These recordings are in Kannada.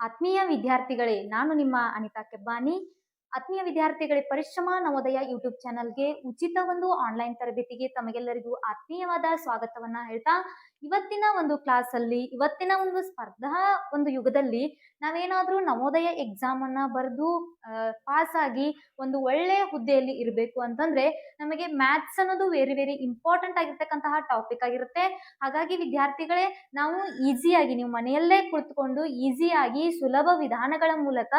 ಆತ್ಮೀಯ ವಿದ್ಯಾರ್ಥಿಗಳೇ, ನಾನು ನಿಮ್ಮ ಅನಿತಾ ಕೆಬ್ಬಾನಿ. ಆತ್ಮೀಯ ವಿದ್ಯಾರ್ಥಿಗಳೇ, ಪರಿಶ್ರಮ ನವೋದಯ ಯೂಟ್ಯೂಬ್ ಚಾನಲ್ಗೆ ಉಚಿತ ಒಂದು ಆನ್ಲೈನ್ ತರಬೇತಿಗೆ ತಮಗೆಲ್ಲರಿಗೂ ಆತ್ಮೀಯವಾದ ಸ್ವಾಗತವನ್ನ ಹೇಳ್ತಾ, ಇವತ್ತಿನ ಒಂದು ಕ್ಲಾಸಲ್ಲಿ, ಇವತ್ತಿನ ಒಂದು ಸ್ಪರ್ಧಾ ಒಂದು ಯುಗದಲ್ಲಿ ನಾವೇನಾದ್ರೂ ನವೋದಯ ಎಕ್ಸಾಮ್ ಅನ್ನ ಬರೆದು ಪಾಸ್ ಆಗಿ ಒಂದು ಒಳ್ಳೆ ಹುದ್ದೆಯಲ್ಲಿ ಇರಬೇಕು ಅಂತಂದ್ರೆ ನಮಗೆ ಮ್ಯಾಥ್ಸ್ ಅನ್ನೋದು ವೆರಿ ವೆರಿ ಇಂಪಾರ್ಟೆಂಟ್ ಆಗಿರ್ತಕ್ಕಂತಹ ಟಾಪಿಕ್ ಆಗಿರುತ್ತೆ. ಹಾಗಾಗಿ ವಿದ್ಯಾರ್ಥಿಗಳೇ, ನಾವು ಈಸಿಯಾಗಿ ನೀವು ಮನೆಯಲ್ಲೇ ಕುಳಿತುಕೊಂಡು ಈಸಿಯಾಗಿ ಸುಲಭ ವಿಧಾನಗಳ ಮೂಲಕ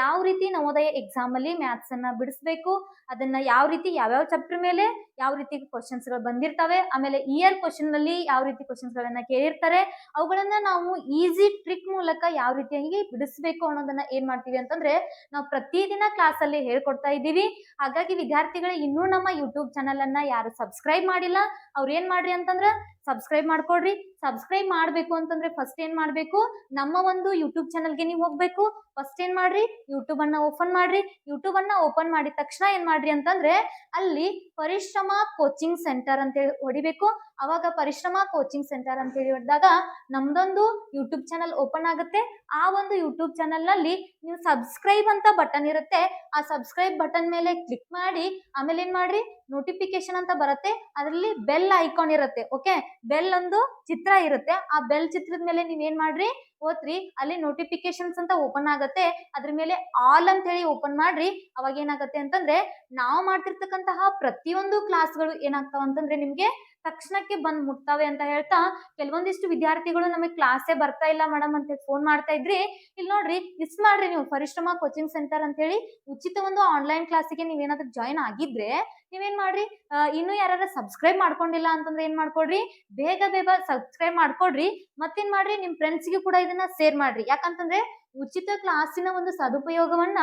ಯಾವ ರೀತಿ ನವೋದಯ ಎಕ್ಸಾಮ್ ಅಲ್ಲಿ ಮ್ಯಾಥ್ಸ್ ಅನ್ನ ಬಿಡಿಸ್ಬೇಕು, ಅದನ್ನ ಯಾವ ರೀತಿ ಯಾವ್ಯಾವ ಚಾಪ್ಟರ್ ಮೇಲೆ ಯಾವ ರೀತಿ ಕ್ವಶನ್ಸ್ ಗಳು ಬಂದಿರ್ತವೆ, ಆಮೇಲೆ ಇಯರ್ ಕ್ವಶನ್ ನಲ್ಲಿ ಯಾವ ರೀತಿ ಕ್ವಶನ್ಸ್ ಗಳನ್ನ ಕೇಳಿರ್ತಾರೆ, ಅವುಗಳನ್ನ ನಾವು ಈಸಿ ಟ್ರಿಕ್ ಮೂಲಕ ಯಾವ ರೀತಿಯಾಗಿ ಬಿಡಿಸ್ಬೇಕು ಅನ್ನೋದನ್ನ ಏನ್ ಮಾಡ್ತೀವಿ ಅಂತಂದ್ರೆ ನಾವು ಪ್ರತಿದಿನ ಕ್ಲಾಸ್ ಅಲ್ಲಿ ಹೇಳ್ಕೊಡ್ತಾ ಇದ್ದೀವಿ. ಹಾಗಾಗಿ ವಿದ್ಯಾರ್ಥಿಗಳೇ, ಇನ್ನೂ ನಮ್ಮ ಯೂಟ್ಯೂಬ್ ಚಾನಲ್ ಅನ್ನ ಯಾರು ಸಬ್ಸ್ಕ್ರೈಬ್ ಮಾಡಿಲ್ಲ ಅವ್ರು ಏನ್ ಮಾಡ್ರಿ ಅಂತಂದ್ರ ಸಬ್ಸ್ಕ್ರೈಬ್ ಮಾಡ್ಕೊಡ್ರಿ. ಸಬ್ಸ್ಕ್ರೈಬ್ ಮಾಡ್ಬೇಕು ಅಂತಂದ್ರೆ ಫಸ್ಟ್ ಏನ್ ಮಾಡ್ಬೇಕು, ನಮ್ಮ ಒಂದು ಯೂಟ್ಯೂಬ್ ಚಾನಲ್ಗೆ ನೀವು ಹೋಗ್ಬೇಕು. ಫಸ್ಟ್ ಏನ್ ಮಾಡ್ರಿ, ಯೂಟ್ಯೂಬ್ ಅನ್ನ ಓಪನ್ ಮಾಡ್ರಿ. ಯೂಟ್ಯೂಬ್ ಅನ್ನ ಓಪನ್ ಮಾಡಿದ ತಕ್ಷಣ ಏನ್ ಮಾಡ್ರಿ ಅಂತಂದ್ರೆ ಅಲ್ಲಿ ಪರಿಶ್ರಮ ಕೋಚಿಂಗ್ ಸೆಂಟರ್ ಅಂತ ಹೇಳಿ ಹೊಡಿಬೇಕು. ಅವಾಗ ಪರಿಶ್ರಮ ಕೋಚಿಂಗ್ ಸೆಂಟರ್ ಅಂತ ಹೇಳಿ ಹೊಡೆದಾಗ ನಮ್ದೊಂದು ಯೂಟ್ಯೂಬ್ ಚಾನಲ್ ಓಪನ್ ಆಗುತ್ತೆ. ಆ ಒಂದು ಯೂಟ್ಯೂಬ್ ಚಾನಲ್ ನಲ್ಲಿ ನೀವು ಸಬ್ಸ್ಕ್ರೈಬ್ ಅಂತ ಬಟನ್ ಇರುತ್ತೆ, ಆ ಸಬ್ಸ್ಕ್ರೈಬ್ ಬಟನ್ ಮೇಲೆ ಕ್ಲಿಕ್ ಮಾಡಿ ಆಮೇಲೆ ಏನ್ ಮಾಡ್ರಿ, ನೋಟಿಫಿಕೇಶನ್ ಅಂತ ಬರುತ್ತೆ, ಅದರಲ್ಲಿ ಬೆಲ್ ಐಕಾನ್ ಇರುತ್ತೆ. ಓಕೆ, ಬೆಲ್ ಒಂದು ಚಿತ್ರ ಇರುತ್ತೆ, ಆ ಬೆಲ್ ಚಿತ್ರದ ಮೇಲೆ ನೀವ್ ಏನ್ ಮಾಡ್ರಿ ಓದ್ರಿ, ಅಲ್ಲಿ ನೋಟಿಫಿಕೇಶನ್ಸ್ ಅಂತ ಓಪನ್ ಆಗತ್ತೆ, ಅದ್ರ ಮೇಲೆ ಆಲ್ ಅಂತ ಹೇಳಿ ಓಪನ್ ಮಾಡ್ರಿ. ಅವಾಗ ಏನಾಗತ್ತೆ ಅಂತಂದ್ರೆ ನಾವು ಮಾಡ್ತಿರ್ತಕ್ಕಂತಹ ಪ್ರತಿಯೊಂದು ಕ್ಲಾಸ್ಗಳು ಏನಾಗ್ತಾವ ಅಂತಂದ್ರೆ ನಿಮ್ಗೆ ತಕ್ಷಣಕ್ಕೆ ಬಂದ್ ಮುಟ್ತಾವೆ ಅಂತ ಹೇಳ್ತಾ, ಕೆಲವೊಂದಿಷ್ಟು ವಿದ್ಯಾರ್ಥಿಗಳು ನಮಗೆ ಕ್ಲಾಸೇ ಬರ್ತಾ ಇಲ್ಲ ಮೇಡಮ್ ಅಂತ ಫೋನ್ ಮಾಡ್ತಾ ಇದ್ರಿ. ಇಲ್ಲಿ ನೋಡ್ರಿ, ಮಿಸ್ ಮಾಡ್ರಿ, ನೀವು ಪರಿಶ್ರಮ ಕೋಚಿಂಗ್ ಸೆಂಟರ್ ಅಂತ ಹೇಳಿ ಉಚಿತ ಒಂದು ಆನ್ಲೈನ್ ಕ್ಲಾಸಿಗೆ ನೀವೇನಾದ್ರೂ ಜಾಯಿನ್ ಆಗಿದ್ರೆ ನೀವೇನ್ ಮಾಡ್ರಿ, ಇನ್ನು ಯಾರು ಸಬ್ಸ್ಕ್ರೈಬ್ ಮಾಡ್ಕೊಂಡಿಲ್ಲ ಅಂತಂದ್ರೆ ಏನ್ ಮಾಡ್ಕೊಡ್ರಿ, ಬೇಗ ಬೇಗ ಸಬ್ಸ್ಕ್ರೈಬ್ ಮಾಡ್ಕೊಡ್ರಿ. ಮತ್ತೇನ್ ಮಾಡ್ರಿ, ನಿಮ್ ಫ್ರೆಂಡ್ಸ್ಗೆ ಕೂಡ ಇದನ್ನ ಶೇರ್ ಮಾಡ್ರಿ. ಯಾಕಂತಂದ್ರೆ ಉಚಿತ ಕ್ಲಾಸಿನ ಒಂದು ಸದುಪಯೋಗವನ್ನ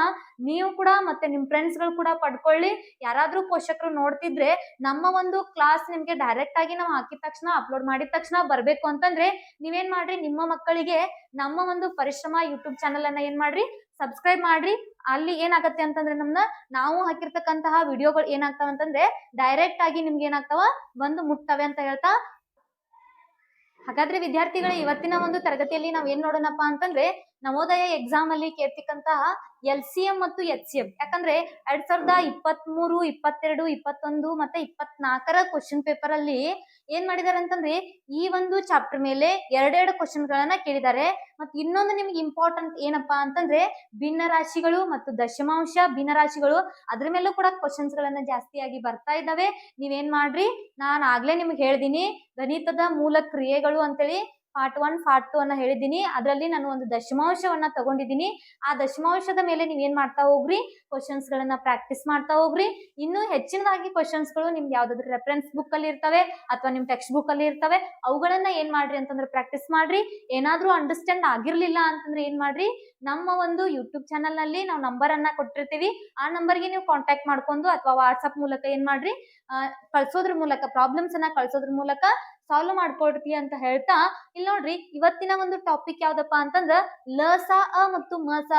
ನೀವು ಕೂಡ ಮತ್ತೆ ನಿಮ್ ಫ್ರೆಂಡ್ಸ್ ಗಳು ಕೂಡ ಪಡ್ಕೊಳ್ಳಿ. ಯಾರಾದ್ರೂ ಪೋಷಕರು ನೋಡ್ತಿದ್ರೆ ನಮ್ಮ ಒಂದು ಕ್ಲಾಸ್ ನಿಮ್ಗೆ ಡೈರೆಕ್ಟ್ ಆಗಿ ನಾವು ಹಾಕಿದ ತಕ್ಷಣ ಅಪ್ಲೋಡ್ ಮಾಡಿದ ತಕ್ಷಣ ಬರ್ಬೇಕು ಅಂತಂದ್ರೆ ನೀವೇನ್ ಮಾಡ್ರಿ, ನಿಮ್ಮ ಮಕ್ಕಳಿಗೆ ನಮ್ಮ ಒಂದು ಪರಿಶ್ರಮ ಯೂಟ್ಯೂಬ್ ಚಾನಲ್ ಅನ್ನ ಏನ್ ಮಾಡ್ರಿ, ಸಬ್ಸ್ಕ್ರೈಬ್ ಮಾಡ್ರಿ. ಅಲ್ಲಿ ಏನಾಗತ್ತೆ ಅಂತಂದ್ರೆ ನಾವು ಹಾಕಿರ್ತಕ್ಕಂತಹ ವಿಡಿಯೋಗಳು ಏನಾಗ್ತಾವ ಅಂತಂದ್ರೆ ಡೈರೆಕ್ಟ್ ಆಗಿ ನಿಮ್ಗೆ ಏನಾಗ್ತಾವ ಬಂದು ಮುಟ್ತವೆ ಅಂತ ಹೇಳ್ತಾ, ಹಾಗಾದ್ರೆ ವಿದ್ಯಾರ್ಥಿಗಳ ಇವತ್ತಿನ ಒಂದು ತರಗತಿಯಲ್ಲಿ ನಾವ್ ಏನ್ ನೋಡೋಣಪ್ಪ ಅಂತಂದ್ರೆ ನವೋದಯ ಎಕ್ಸಾಮ್ ಅಲ್ಲಿ ಕೇಳ್ತಿಕ್ಕಂತಹ LCM ಮತ್ತು HCM. ಯಾಕಂದ್ರೆ 2023, 22, 21 ಮತ್ತೆ 24ರ ಕ್ವಶನ್ ಪೇಪರ್ ಅಲ್ಲಿ ಏನ್ ಮಾಡಿದಾರೆ ಅಂತಂದ್ರೆ ಈ ಒಂದು ಚಾಪ್ಟರ್ ಮೇಲೆ ಎರಡೆರಡು ಕ್ವಶನ್ ಗಳನ್ನ ಕೇಳಿದ್ದಾರೆ. ಮತ್ತೆ ಇನ್ನೊಂದು ನಿಮ್ಗೆ ಇಂಪಾರ್ಟೆಂಟ್ ಏನಪ್ಪಾ ಅಂತಂದ್ರೆ ಭಿನ್ನರಾಶಿಗಳು ಮತ್ತು ದಶಮಾಂಶ ಭಿನ್ನರಾಶಿಗಳು, ಅದ್ರ ಮೇಲೂ ಕೂಡ ಕ್ವಶನ್ಸ್ ಗಳನ್ನ ಜಾಸ್ತಿಯಾಗಿ ಬರ್ತಾ ಇದ್ದಾವೆ. ನೀವೇನ್ ಮಾಡ್ರಿ, ನಾನು ಆಗ್ಲೇ ನಿಮ್ಗೆ ಹೇಳ್ದೀನಿ ಗಣಿತದ ಮೂಲ ಕ್ರಿಯೆಗಳು ಅಂತೇಳಿ ಪಾರ್ಟ್ 1 ಪಾರ್ಟ್ 2 ಅನ್ನ ಹೇಳಿದ್ದೀನಿ. ಅದರಲ್ಲಿ ನಾನು ಒಂದು ದಶಮಾಂಶವನ್ನ ತಗೊಂಡಿದ್ದೀನಿ. ಆ ದಶಮಾಂಶದ ಮೇಲೆ ನೀವೇನ್ ಮಾಡ್ತಾ ಹೋಗ್ರಿ, ಕ್ವಶನ್ಸ್ ಗಳನ್ನ ಪ್ರಾಕ್ಟೀಸ್ ಮಾಡ್ತಾ ಹೋಗ್ರಿ. ಇನ್ನು ಹೆಚ್ಚಿನದಾಗಿ ಕ್ವಶನ್ಸ್ ಗಳು ನಿಮ್ಗೆ ಯಾವ್ದಾದ್ರು ರೆಫರೆನ್ಸ್ ಬುಕ್ ಅಲ್ಲಿ ಇರ್ತವೆ ಅಥವಾ ನಿಮ್ ಟೆಕ್ಸ್ಟ್ ಬುಕ್ ಅಲ್ಲಿ ಇರ್ತವೆ, ಅವುಗಳನ್ನ ಏನ್ ಮಾಡ್ರಿ ಅಂತಂದ್ರೆ ಪ್ರಾಕ್ಟೀಸ್ ಮಾಡ್ರಿ. ಏನಾದ್ರೂ ಅಂಡರ್ಸ್ಟ್ಯಾಂಡ್ ಆಗಿರ್ಲಿಲ್ಲ ಅಂತಂದ್ರೆ ಏನ್ ಮಾಡ್ರಿ, ನಮ್ಮ ಒಂದು ಯೂಟ್ಯೂಬ್ ಚಾನಲ್ ನಲ್ಲಿ ನಾವು ನಂಬರ್ ಅನ್ನ ಕೊಟ್ಟಿರ್ತೀವಿ, ಆ ನಂಬರ್ಗೆ ನೀವು ಕಾಂಟ್ಯಾಕ್ಟ್ ಮಾಡ್ಕೊಂಡು ಅಥವಾ ವಾಟ್ಸ್ಆಪ್ ಮೂಲಕ ಏನ್ ಮಾಡ್ರಿ, ಕಳ್ಸೋದ್ರ ಮೂಲಕ ಪ್ರಾಬ್ಲಮ್ಸ್ ಅನ್ನ ಕಳ್ಸೋದ್ರ ಮೂಲಕ ಸಾಲ್ವ್ ಮಾಡ್ಕೊಡ್ತೀವಿ ಅಂತ ಹೇಳ್ತಾ, ಇಲ್ಲಿ ನೋಡ್ರಿ ಇವತ್ತಿನ ಒಂದು ಟಾಪಿಕ್ ಯಾವ್ದಪ್ಪ ಅಂತಂದ್ರ ಲಸ ಮತ್ತು ಮಸ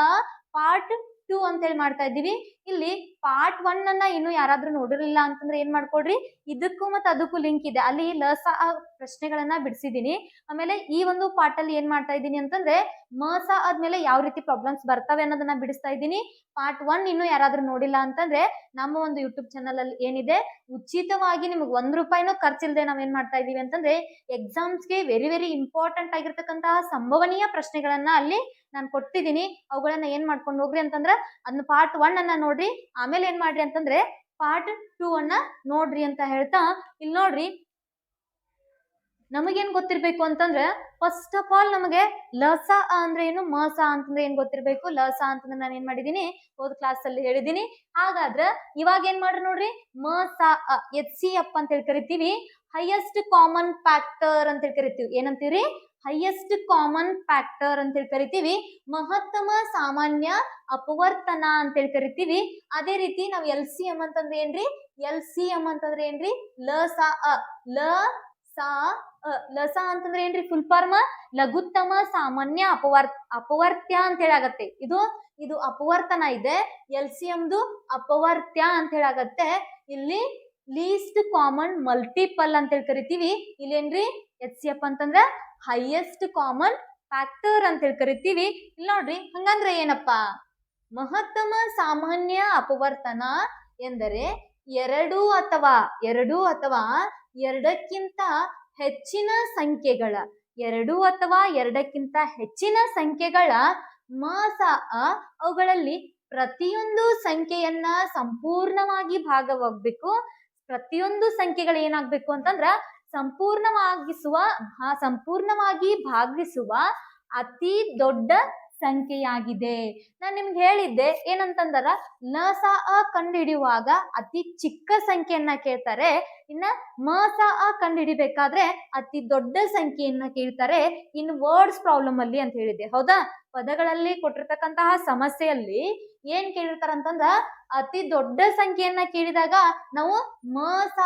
ಪಾರ್ಟ್ 2 ಅಂತ ಹೇಳಿ ಮಾಡ್ತಾ ಇದ್ದೀವಿ. ಇಲ್ಲಿ ಪಾರ್ಟ್ 1 ಅನ್ನ ಇನ್ನು ಯಾರಾದ್ರೂ ನೋಡಿರಲಿಲ್ಲ ಅಂತಂದ್ರೆ ಏನ್ ಮಾಡ್ಕೊಡ್ರಿ, ಇದಕ್ಕೂ ಮತ್ತೆ ಅದಕ್ಕೂ ಲಿಂಕ್ ಇದೆ, ಅಲ್ಲಿ ಲಸ ಪ್ರಶ್ನೆಗಳನ್ನ ಬಿಡಿಸಿದೀನಿ. ಆಮೇಲೆ ಈ ಒಂದು ಪಾರ್ಟ್ ಅಲ್ಲಿ ಏನ್ ಮಾಡ್ತಾ ಇದ್ದೀನಿ ಅಂತಂದ್ರೆ ಮಸ ಆದ್ಮೇಲೆ ಯಾವ ರೀತಿ ಪ್ರಾಬ್ಲಮ್ಸ್ ಬರ್ತವೆ ಅನ್ನೋದನ್ನ ಬಿಡಿಸ್ತಾ ಇದ್ದೀನಿ. ಪಾರ್ಟ್ 1 ಇನ್ನು ಯಾರಾದ್ರೂ ನೋಡಿಲ್ಲ ಅಂತಂದ್ರೆ ನಮ್ಮ ಒಂದು ಯೂಟ್ಯೂಬ್ ಚಾನಲ್ ಅಲ್ಲಿ ಏನಿದೆ, ಉಚಿತವಾಗಿ ನಿಮ್ಗೆ ₹1 ಖರ್ಚಿಲ್ಲದೆ ನಾವೇನ್ ಮಾಡ್ತಾ ಇದೀವಿ ಅಂತಂದ್ರೆ ಎಕ್ಸಾಮ್ಸ್ಗೆ ವೆರಿ ವೆರಿ ಇಂಪಾರ್ಟೆಂಟ್ ಆಗಿರ್ತಕ್ಕಂತಹ ಸಂಭವನೀಯ ಪ್ರಶ್ನೆಗಳನ್ನ ಅಲ್ಲಿ ನಾನು ಕೊಟ್ಟಿದ್ದೀನಿ. ಅವುಗಳನ್ನ ಏನ್ ಮಾಡ್ಕೊಂಡು ಹೋಗ್ರಿ ಅಂತಂದ್ರ ಅದನ್ನ ಪಾರ್ಟ್ 1 ಅನ್ನ ನೋಡ್ರಿ, ಆಮೇಲೆ ಏನ್ ಮಾಡ್ರಿ ಅಂತಂದ್ರೆ ಪಾರ್ಟ್ 2 ಅನ್ನ ನೋಡ್ರಿ ಅಂತ ಹೇಳ್ತಾ, ಇಲ್ಲಿ ನೋಡ್ರಿ ನಮಗೇನ್ ಗೊತ್ತಿರ್ಬೇಕು ಅಂತಂದ್ರೆ ಫಸ್ಟ್ ಆಫ್ ಆಲ್ ನಮಗೆ ಲಸ ಅಂದ್ರೆ ಏನು, ಮಸ ಅಂತಂದ್ರೆ ಏನ್ ಗೊತ್ತಿರ್ಬೇಕು. ಲಸ ಅಂತಂದ್ರೆ ನಾನು ಏನ್ ಮಾಡಿದೀನಿ ಹೋದ್ ಕ್ಲಾಸ್ ಅಲ್ಲಿ ಹೇಳಿದೀನಿ. ಹಾಗಾದ್ರೆ ಇವಾಗ ಏನ್ ಮಾಡ್ರಿ ನೋಡ್ರಿ, ಮಸ HCF ಅಂತ ಹೇಳಿ ಕರಿತೀವಿ, ಹೈಯೆಸ್ಟ್ ಕಾಮನ್ ಫ್ಯಾಕ್ಟರ್ ಅಂತ ಹೇಳಿ ಕರಿತೀವಿ. ಏನಂತೀವಿ, ಹೈಯೆಸ್ಟ್ ಕಾಮನ್ ಫ್ಯಾಕ್ಟರ್ ಅಂತ ಹೇಳಿ ಕರಿತೀವಿ. ಮಹತ್ತಮ ಸಾಮಾನ್ಯ ಅಪವರ್ತನ ಅಂತ ಹೇಳಿ ಕರಿತೀವಿ. ಅದೇ ರೀತಿ ನಾವು LCM ಅಂತಂದ್ರೆ ಏನ್ರಿ, LCM ಅಂತಂದ್ರೆ ಏನ್ರಿ, ಲಸ ಲಸ ಅಂತಂದ್ರೆ ಏನ್ರಿ, ಫುಲ್ ಫಾರ್ಮ್ ಲಘುತ್ತಮ ಸಾಮಾನ್ಯ ಅಪವರ್ತ್ಯ ಅಂತ ಹೇಳಿ ಆಗತ್ತೆ. ಇದು ಅಪವರ್ತನ ಇದೆ, LCMದು ಅಪವರ್ತ್ಯ ಅಂತ ಹೇಳಿ ಆಗತ್ತೆ. ಇಲ್ಲಿ ಲೀಸ್ಟ್ ಕಾಮನ್ ಮಲ್ಟಿಪಲ್ ಅಂತ ಹೇಳಿ ಕರಿತೀವಿ. ಇಲ್ಲೇನ್ರಿ HCF ಅಂತಂದ್ರ ಹೈಯೆಸ್ಟ್ ಕಾಮನ್ ಫ್ಯಾಕ್ಟರ್ ಅಂತ ಹೇಳಿ ಕರಿತೀವಿ. ಇಲ್ಲಿ ನೋಡ್ರಿ, ಹಂಗಂದ್ರೆ ಏನಪ್ಪಾ? ಮಹತ್ತಮ ಸಾಮಾನ್ಯ ಅಪವರ್ತನ ಎಂದರೆ ಎರಡು ಅಥವಾ ಎರಡಕ್ಕಿಂತ ಹೆಚ್ಚಿನ ಸಂಖ್ಯೆಗಳ ಮಾಸ ಅವುಗಳಲ್ಲಿ ಪ್ರತಿಯೊಂದು ಸಂಖ್ಯೆಯನ್ನ ಸಂಪೂರ್ಣವಾಗಿ ಭಾಗವಾಗಬೇಕು. ಪ್ರತಿಯೊಂದು ಸಂಖ್ಯೆಗಳು ಏನಾಗ್ಬೇಕು ಅಂತಂದ್ರ ಸಂಪೂರ್ಣವಾಗಿ ಭಾಗಿಸುವ ಅತಿ ದೊಡ್ಡ ಸಂಖ್ಯೆಯಾಗಿದೆ. ನಾನು ನಿಮ್ಗೆ ಹೇಳಿದ್ದೆ ಏನಂತಂದ್ರ ಲ ಸ ಅ ಕಂಡು ಹಿಡಿಯುವಾಗ ಅತಿ ಚಿಕ್ಕ ಸಂಖ್ಯೆಯನ್ನ ಕೇಳ್ತಾರೆ, ಇನ್ನ ಮ ಸ ಅ ಕಂಡು ಹಿಡಿಬೇಕಾದ್ರೆ ಅತಿ ದೊಡ್ಡ ಸಂಖ್ಯೆಯನ್ನ ಕೇಳ್ತಾರೆ ಇನ್ ವರ್ಡ್ಸ್ ಪ್ರಾಬ್ಲಮ್ ಅಲ್ಲಿ ಅಂತ ಹೇಳಿದ್ದೆ, ಹೌದಾ? ಪದಗಳಲ್ಲಿ ಕೊಟ್ಟಿರ್ತಕ್ಕಂತಹ ಸಮಸ್ಯೆಯಲ್ಲಿ ಏನ್ ಕೇಳಿರ್ತಾರ ಅಂತಂದ್ರ ಅತಿ ದೊಡ್ಡ ಸಂಖ್ಯೆಯನ್ನ ಕೇಳಿದಾಗ ನಾವು ಮ ಸ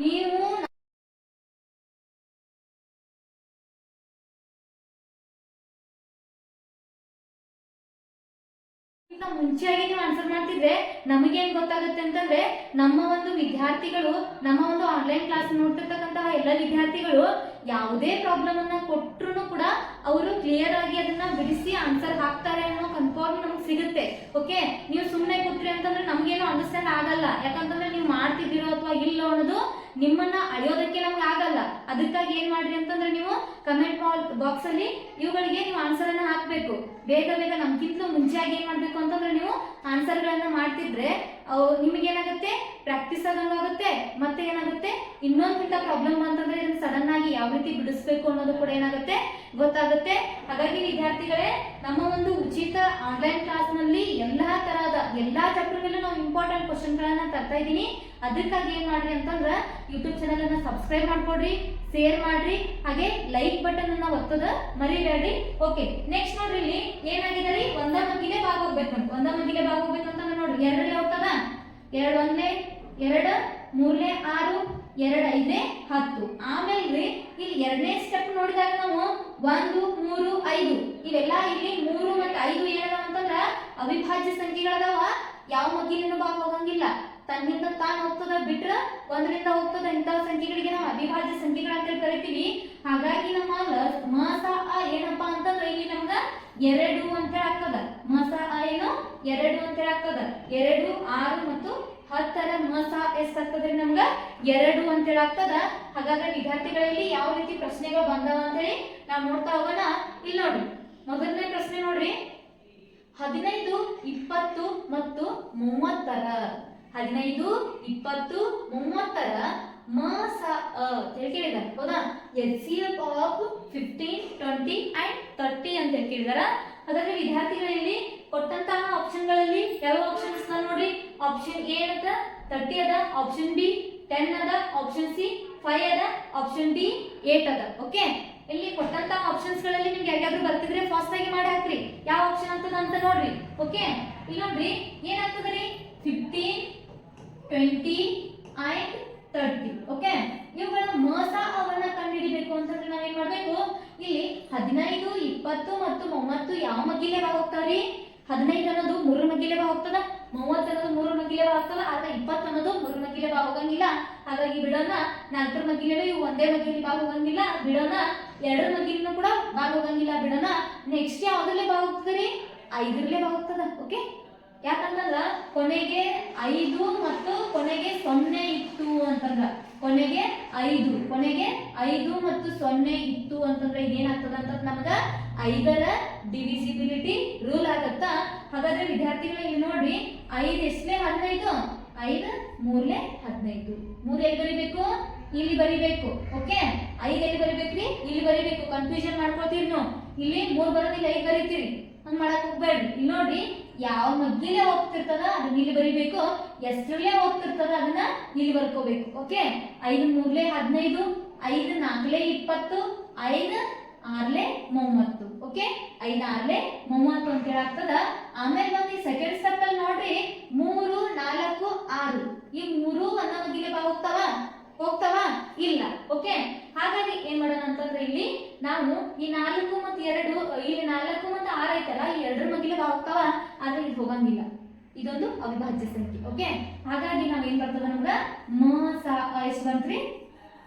ನೀವು ಮುಂಚೆಯಾಗಿ ನೀವು ಆನ್ಸರ್ ಮಾಡ್ತಿದ್ರೆ ನಮಗೇನ್ ಗೊತ್ತಾಗುತ್ತೆ ಅಂತಂದ್ರೆ ನಮ್ಮ ಒಂದು ವಿದ್ಯಾರ್ಥಿಗಳು, ನಮ್ಮ ಒಂದು ಆನ್ಲೈನ್ ಕ್ಲಾಸ್ ನೋಡ್ತಿರ್ತಕ್ಕಂತಹ ಎಲ್ಲ ವಿದ್ಯಾರ್ಥಿಗಳು ಯಾವುದೇ ಪ್ರಾಬ್ಲಮ್ ಅನ್ನ ಕೊಟ್ಟರು ಕೂಡ ಅವರು ಕ್ಲಿಯರ್ ಆಗಿ ಅದನ್ನ ಬಿಡಿಸಿ ಆನ್ಸರ್ ಹಾಕ್ತಾರೆ ಅನ್ನೋ ಕನ್ಫರ್ಮ್ ನಮ್ಗೆ ಸಿಗುತ್ತೆ. ಓಕೆ, ನೀವು ಸುಮ್ಮನೆ ಕೂತ್ರಿ ಅಂತಂದ್ರೆ ನಮ್ಗೇನು ಅಂಡರ್ಸ್ಟ್ಯಾಂಡ್ ಆಗಲ್ಲ. ಯಾಕಂತಂದ್ರೆ ನೀವು ಮಾಡ್ತಿದ್ದೀರೋ ಅಥವಾ ಇಲ್ಲೋ ಅನ್ನೋದು ನಿಮ್ಮನ್ನ ಅಳಿಯೋದಕ್ಕೆ ನಮ್ಗೆ ಆಗಲ್ಲ. ಅದಕ್ಕಾಗಿ ಏನ್ ಮಾಡ್ರಿ ಅಂತಂದ್ರೆ ನೀವು ಕಮೆಂಟ್ ಬಾಕ್ಸ್ ಅಲ್ಲಿ ಇವುಗಳಿಗೆ ನೀವು ಆನ್ಸರ್ ಅನ್ನ ಹಾಕ್ಬೇಕು. ಬೇಗ ಬೇಗ ನಮ್ಗಿಂತಲೂ ಮುಂಚೆಯಾಗಿ ಏನ್ ಮಾಡ್ಬೇಕು ಅಂತಂದ್ರೆ ನೀವು ಆನ್ಸರ್ ಗಳನ್ನ ಮಾಡ್ತಿದ್ರೆ ನಿಮಗೆ ಏನಾಗುತ್ತೆ, ಪ್ರಾಕ್ಟೀಸ್ ಆಗುತ್ತೆ. ಮತ್ತೆ ಏನಾಗುತ್ತೆ, ಇನ್ನೊಂದು ಪ್ರಾಬ್ಲಮ್ ಅಂತಂದ್ರೆ ಇದನ್ನ ಸಡನ್ ಆಗಿ ಯಾವ ರೀತಿ ಬಿಡಿಸ್ಬೇಕು ಅನ್ನೋದು ಕೂಡ ಏನಾಗುತ್ತೆ, ಗೊತ್ತಾಗುತ್ತೆ. ಹಾಗಾಗಿ ವಿದ್ಯಾರ್ಥಿಗಳೇ, ನಮ್ಮ ಒಂದು ಉಚಿತ ಆನ್ಲೈನ್ ಕ್ಲಾಸ್ ನಲ್ಲಿ ಎಲ್ಲಾ ಚಾಪ್ಟರ್ ಮೇಲೆ ನಾವು ಇಂಪಾರ್ಟೆಂಟ್ ಕ್ವಶನ್ ಗಳನ್ನ ತರ್ತಾ ಇದ್ದೀನಿ. ಅದಕ್ಕಾಗಿ ಏನ್ ಮಾಡ್ರಿ ಅಂತಂದ್ರ ಯೂಟ್ಯೂಬ್ ಚಾನಲ್ ಅನ್ನ ಸಬ್ಸ್ಕ್ರೈಬ್ ಮಾಡ್ಕೊಡ್ರಿ, ಶೇರ್ ಮಾಡ್ರಿ, ಹಾಗೆ ಲೈಕ್ ಬಟನ್ ಅನ್ನ ಒತ್ತೋದ ಮರಿಬೇಡ್ರಿ. ಓಕೆ, ನೆಕ್ಸ್ಟ್ ನೋಡ್ರಿ, ಇಲ್ಲಿ ಏನಾಗಿದೆ ರೀ, ಒಂದ ಮಗ್ಗಿಲೆ ಭಾಗ ಹೋಗ್ಬೇಕು ಅಂತ ನೋಡ್ರಿ. 2 ಹೋಗ್ತದ, 2 1 2 3 6 2 5 10. ಆಮೇಲೆ ಇಲ್ಲಿ ಎರಡನೇ ಸ್ಟೆಪ್ ನೋಡಿದಾಗ ನಾವು 1 3 5 ಇವೆಲ್ಲ ಇಲ್ಲಿ 3 ಮತ್ತು 5 ಏನದಾವ ಅಂತಂದ್ರ ಅವಿಭಾಜ್ಯ ಸಂಖ್ಯೆಗಳದಾವ. ಯಾವ ಮಗ್ಗಿಲಿನೂ ಭಾಗ ಹೋಗಂಗಿಲ್ಲ, ತನ್ನಿಂದ ತಾನು ಹೋಗ್ತದ, ಬಿಟ್ರ ಒಂದರಿಂದ ಹೋಗ್ತದ. ಇಂತಹ ಸಂಖ್ಯೆಗಳಿಗೆ ನಾವು ಅವಿಭಾಜ್ಯ ಸಂಖ್ಯೆಗಳಂತ ಕರಿತೀವಿ. ಹಾಗಾಗಿ ನಮ್ಮ ಮ ಸ ಅ ಏನಪ್ಪಾ ಅಂತಂದ್ರೆ ಇಲ್ಲಿ ನಮ್ಗ 2 ಅಂತ ಹೇಳಿ ಆಗ್ತದ. ಮ ಸ ಅ ಏನು 2 ಅಂತ ಹೇಳಿ ಆಗ್ತದ. 2 6 ಮತ್ತು 10ರ ಮ ಸ ಎಷ್ಟಾಗ್ತದೆ ನಮ್ಗ 2 ಅಂತ ಹೇಳಿ ಆಗ್ತದ. ಹಾಗಾದ್ರೆ ವಿದ್ಯಾರ್ಥಿಗಳಲ್ಲಿ ಯಾವ ರೀತಿ ಪ್ರಶ್ನೆಗಳು ಬಂದವ ಅಂತ ಹೇಳಿ ನಾವು ನೋಡ್ತಾ ಹೋಗೋಣ. ಇಲ್ಲಿ ನೋಡ್ರಿ, ಮೊದಲನೇ ಪ್ರಶ್ನೆ ನೋಡ್ರಿ, 15 20 ಮತ್ತು 30ರ 15 20 30ರ ಮ ಸ ಅ ಕೇಳಿದಾರೆ. ಹೌದಾ? HCF ಆಫ್ 15 20 and 30 ಅಂತ ಕೇಳಿದಾರ. ಹಾಗಾದ್ರೆ ವಿದ್ಯಾರ್ಥಿಗಳಲ್ಲಿ ಕೊಟ್ಟಂತಹ ಆಪ್ಷನ್ಗಳಲ್ಲಿ ಯಾವ ಆಪ್ಷನ್ಸ್ ನೋಡ್ರಿ. ಆಪ್ಷನ್ ಎ ಅದ 30 ಅದ, ಆಪ್ಷನ್ ಬಿ 10 ಅದ, ಆಪ್ಷನ್ ಸಿ 5 ಅದ, ಆಪ್ಷನ್ ಡಿ 8 ಅದ. ಓಕೆ, ಇಲ್ಲಿ ಕೊಟ್ಟಂತಹ ಆಪ್ಷನ್ಸ್ ಗಳಲ್ಲಿ ನಿಮ್ಗೆ ಯಾವ್ಯಾದ್ರು ಬರ್ತಿದ್ರೆ ಫಾಸ್ಟ್ ಆಗಿ ಮಾಡಿ ಹಾಕ್ರಿ. ಯಾವ ಆಪ್ಷನ್ ಆಗ್ತದ ಅಂತ ನೋಡ್ರಿ. ಓಕೆ, ಇಲ್ಲಿ ನೋಡ್ರಿ ಏನಾಗ್ತದ್ರಿ 15 20 and 30. ಓಕೆ, ಇವುಗಳ ಮ ಸ ಅವನ್ನ ಕಂಡುಹಿಡಿಬೇಕು ಅಂತಂದ್ರೆ ನಾವೇನ್ ಮಾಡ್ಬೇಕು, ಇಲ್ಲಿ 15 20 ಮತ್ತು 30 ಯಾವ ಮಗ್ಗಿಲೆ ಹೋಗ್ತಾವ್ರಿ. 15 ಅನ್ನೋದು 3 ಮಗ್ಗಿಲೆ ಹೋಗ್ತದ, 30 ಅನ್ನೋದು 3 ಮಗ್ಗಿಲೆ ಹೋಗ್ತದ. ಆದ್ರೆ 20 ಅನ್ನೋದು 3 ಮಗ್ಗಿಲೆ ಹೋಗಂಗಿಲ್ಲ. ಹಾಗಾಗಿ ಬಿಡೋಣ. 4 ಮಗ್ಗಿಲೆ ಇವು ಒಂದೇ ಮಗ್ಗಿಲೆ ಹೋಗಂಗಿಲ್ಲ, ಬಿಡೋಣ. 2 ಮಗ್ಗಿಲೂ ಕೂಡ ಹೋಗಂಗಿಲ್ಲ, ಬಿಡೋಣ. ನೆಕ್ಸ್ಟ್ ಯಾವ್ದ್ರಲ್ಲೇ ಹೋಗ್ತದ್ರಿ, 5ರಲ್ಲೇ ಹೋಗ್ತದ. ಓಕೆ, ಯಾಕಂತಂದ್ರ ಕೊನೆಗೆ 5 ಮತ್ತು ಕೊನೆಗೆ 0 ಇತ್ತು ಅಂತಂದ್ರ, ಕೊನೆಗೆ 5 ಮತ್ತು 0 ಇತ್ತು ಅಂತಂದ್ರೆ ಇದೇನಾಗ್ತದ ಅಂತ ನಮ್ಗ 5ರ ಡಿವಿಸಿಬಿಲಿಟಿ ರೂಲ್ ಆಗತ್ತಾ. ಹಾಗಾದ್ರೆ ವಿದ್ಯಾರ್ಥಿಗಳು ಇಲ್ಲಿ ನೋಡ್ರಿ, 5 ಎಷ್ಟೇ 15, 5 3 15. 3 ಎಲ್ಲಿ ಬರಿಬೇಕು, ಇಲ್ಲಿ ಬರಿಬೇಕು. ಓಕೆ, 5 ಎಲ್ಲಿ ಬರಿಬೇಕ್ರಿ, ಇಲ್ಲಿ ಬರಿಬೇಕು. ಕನ್ಫ್ಯೂಷನ್ ಮಾಡ್ಕೊಳ್ತೀರಿ ನೀವು. ಇಲ್ಲಿ 3 ಬರೋದಿಲ್ಲ, 5 ಬರೀತೀರಿ. ಹಂಗ್ ಮಾಡಕ್ ಹೋಗ್ಬೇಡ್ರಿ. ಇಲ್ಲಿ ನೋಡ್ರಿ, ಯಾವ ಮಗ್ಗಿಲೆ ಹೋಗ್ತಿರ್ತದ ಅದನ್ನ ಇಲ್ಲಿ ಬರಿಬೇಕು, ಎಷ್ಟರಲ್ಲೇ ಹೋಗ್ತಿರ್ತದ ಅದನ್ನ ಇಲ್ಲಿ ಬರ್ಕೋಬೇಕು. ಓಕೆ, 5 3 15, 5 4 20, 5 6 30. ಓಕೆ, 5 6 30 ಅಂತ ಹೇಳಿ ಆಗ್ತದ. ಆಮೇಲೆ ಬಂದು ಸೆಕೆಂಡ್ ಸ್ಟೆಪ್ ಅಲ್ಲಿ ನೋಡ್ರಿ, 3 4 6 ಈ 3 ಅನ್ನೋ ಮಗ್ಗಿಲೆ ಹೋಗ್ತಾವ ಇಲ್ಲ. ಓಕೆ, ಹಾಗಾಗಿ ಏನ್ ಮಾಡೋಣ ಅಂತಂದ್ರೆ ಇಲ್ಲಿ ನಾವು ಈ 4 ಮತ್ತು 2 ಇಲ್ಲಿ 4 ಮತ್ತು 6 ಐತಲ್ಲ, ಈ 2ರ ಮಗ್ಗಿಲೆ ಹೋಗ್ತಾವ, ಆದ್ರೆ ಇದು ಹೋಗಂಗಿಲ್ಲ. ಇದೊಂದು ಅವಿಭಾಜ್ಯ ಸಂಖ್ಯೆ. ಓಕೆ, ಹಾಗಾಗಿ ನಾವ್ ಏನ್ ಬರ್ತದ ನಮ್ಗ ಮ ಸ ಅ ಎಷ್ಟು ಬಂತ್ರಿ,